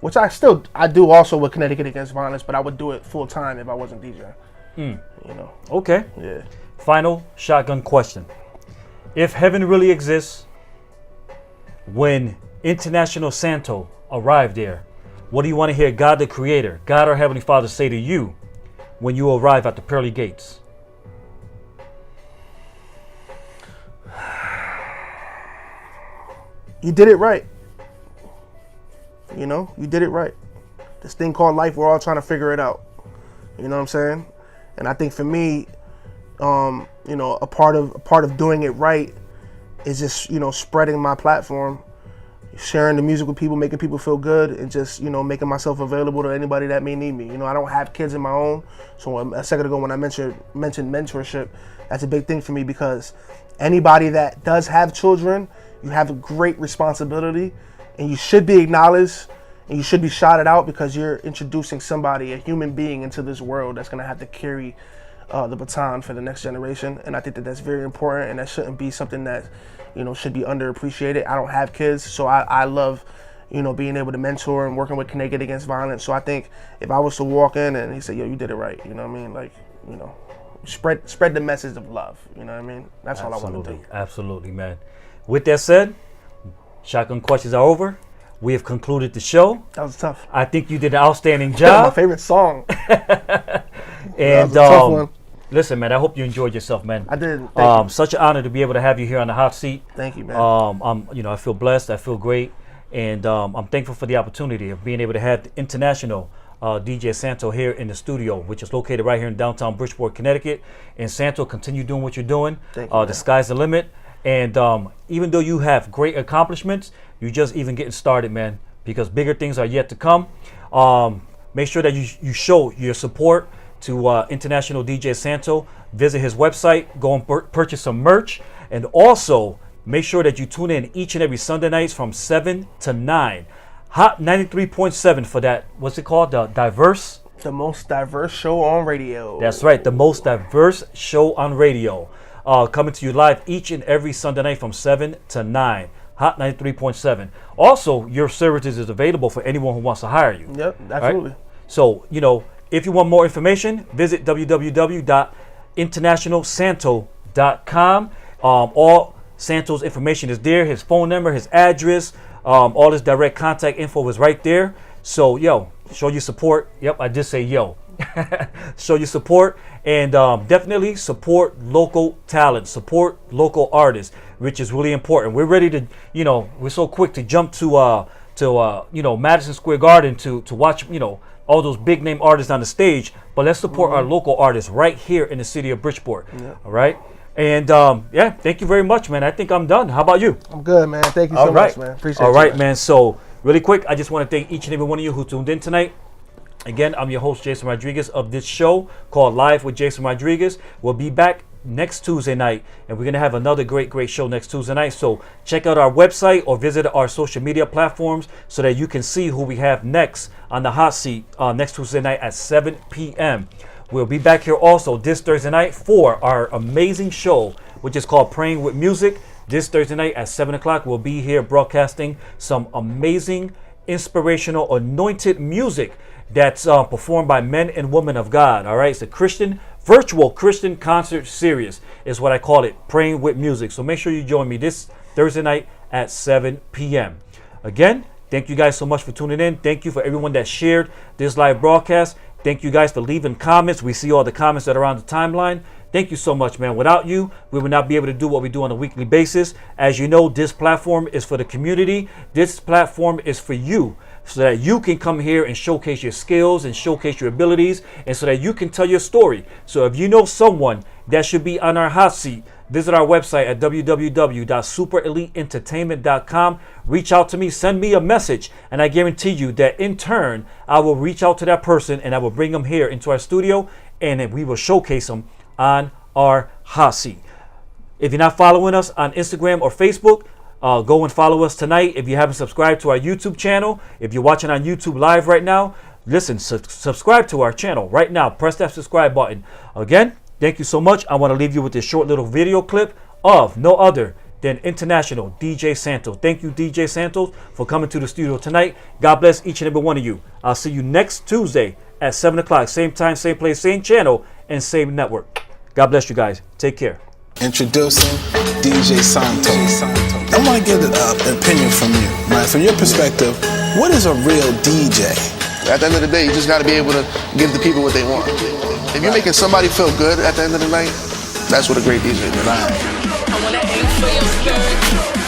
H: Which I do also with Connecticut Against Violence, but I would do it full time if I wasn't DJing. You know?
B: Okay.
H: Yeah.
B: Final shotgun question. If heaven really exists, when International Santo arrived there, what do you want to hear God the Creator, God our Heavenly Father, say to you when you arrive at the pearly gates?
H: You did it right. You know, you did it right. This thing called life, we're all trying to figure it out. You know what I'm saying? And I think for me, you know, a part of doing it right is just, you know, spreading my platform, sharing the music with people, making people feel good, and just, you know, making myself available to anybody that may need me. You know, I don't have kids of my own, so a second ago when I mentioned mentorship, that's a big thing for me, because anybody that does have children, you have a great responsibility, and you should be acknowledged, and you should be shouted out because you're introducing somebody, a human being, into this world that's gonna have to carry the baton for the next generation. And I think that that's very important, and that shouldn't be something that, you know, should be underappreciated. I don't have kids, so I love, you know, being able to mentor and working with Connecticut Against Violence. So I think if I was to walk in and he said, yo, you did it right, you know what I mean? Like, you know, spread the message of love, you know what I mean? That's all I want to do.
B: Absolutely, man. With that said, shotgun questions are over. We have concluded the show.
H: That was tough.
B: I think you did an outstanding
H: That
B: job.
H: was my favorite song.
B: And
H: that was a tough one.
B: listen, man, I hope you enjoyed yourself, man.
H: I did. Thank you.
B: Such an honor to be able to have you here on the hot seat.
H: Thank you, man.
B: I feel blessed. I feel great, and I'm thankful for the opportunity of being able to have the international DJ Santo here in the studio, which is located right here in downtown Bridgeport, Connecticut. And Santo, continue doing what you're doing.
H: Thank you,
B: the sky's the limit. And even though you have great accomplishments, you're just even getting started, man, because bigger things are yet to come. Make sure that you show your support to International DJ Santo. Visit his website, go and purchase some merch, and also make sure that you tune in each and every Sunday nights from 7 to 9. Hot 93.7 for that, what's it called?
H: The most diverse show on radio.
B: That's right, the most diverse show on radio. Coming to you live each and every Sunday night from 7 to 9. Hot 93.7. Also, your services is available for anyone who wants to hire you.
H: Yep, absolutely.
B: Right? So, you know, if you want more information, visit www.internationalsanto.com. All Santo's information is there. His phone number, his address, all his direct contact info is right there. So, yo, show your support. Yep, I just say yo. Show your support, and definitely support local talent, support local artists, which is really important. We're ready to, you know, we're so quick to jump to Madison Square Garden to watch, you know, all those big name artists on the stage, but let's support our local artists right here in the city of Bridgeport. Yeah. All right. And yeah, thank you very much, man. I think I'm done. How about you?
H: I'm good, man. Thank you so much, man. Appreciate it.
B: All right, man. So really quick, I just want to thank each and every one of you who tuned in tonight. Again, I'm your host, Jason Rodriguez, of this show called Live with Jason Rodriguez. We'll be back next Tuesday night, and we're going to have another great show next Tuesday night. So check out our website or visit our social media platforms so that you can see who we have next on the hot seat next Tuesday night at 7 p.m. We'll be back here also this Thursday night for our amazing show, which is called Praying with Music. This Thursday night at 7 o'clock, we'll be here broadcasting some amazing, inspirational, anointed music that's performed by men and women of God. All right, it's a virtual Christian concert series is what I call it, Praying with Music. So make sure you join me this Thursday night at 7 p.m. Again, thank you guys so much for tuning in. Thank you for everyone that shared this live broadcast. Thank you guys for leaving comments. We see all the comments that are on the timeline. Thank you so much, man. Without you, we would not be able to do what we do on a weekly basis. As you know, this platform is for the community. This platform is for you, so that you can come here and showcase your skills and showcase your abilities, and so that you can tell your story. So if you know someone that should be on our hot seat, visit our website at www.supereliteentertainment.com. Reach out to me, send me a message, and I guarantee you that in turn, I will reach out to that person and I will bring them here into our studio, and then we will showcase them on our hot seat. If you're not following us on Instagram or Facebook, go and follow us tonight. If you haven't subscribed to our YouTube channel, if you're watching on YouTube live right now, listen, subscribe to our channel right now. Press that subscribe button. Again, thank you so much. I want to leave you with this short little video clip of no other than International DJ Santo. Thank you, DJ Santo, for coming to the studio tonight. God bless each and every one of you. I'll see you next Tuesday at 7 o'clock. Same time, same place, same channel, and same network. God bless you guys. Take care.
E: Introducing DJ Santo. I want to get an opinion from you. Right? From your perspective, what is a real DJ?
G: At the end of the day, you just got to be able to give the people what they want. If you're making somebody feel good at the end of the night, that's what a great DJ is.
F: I wanna aim for your skirt.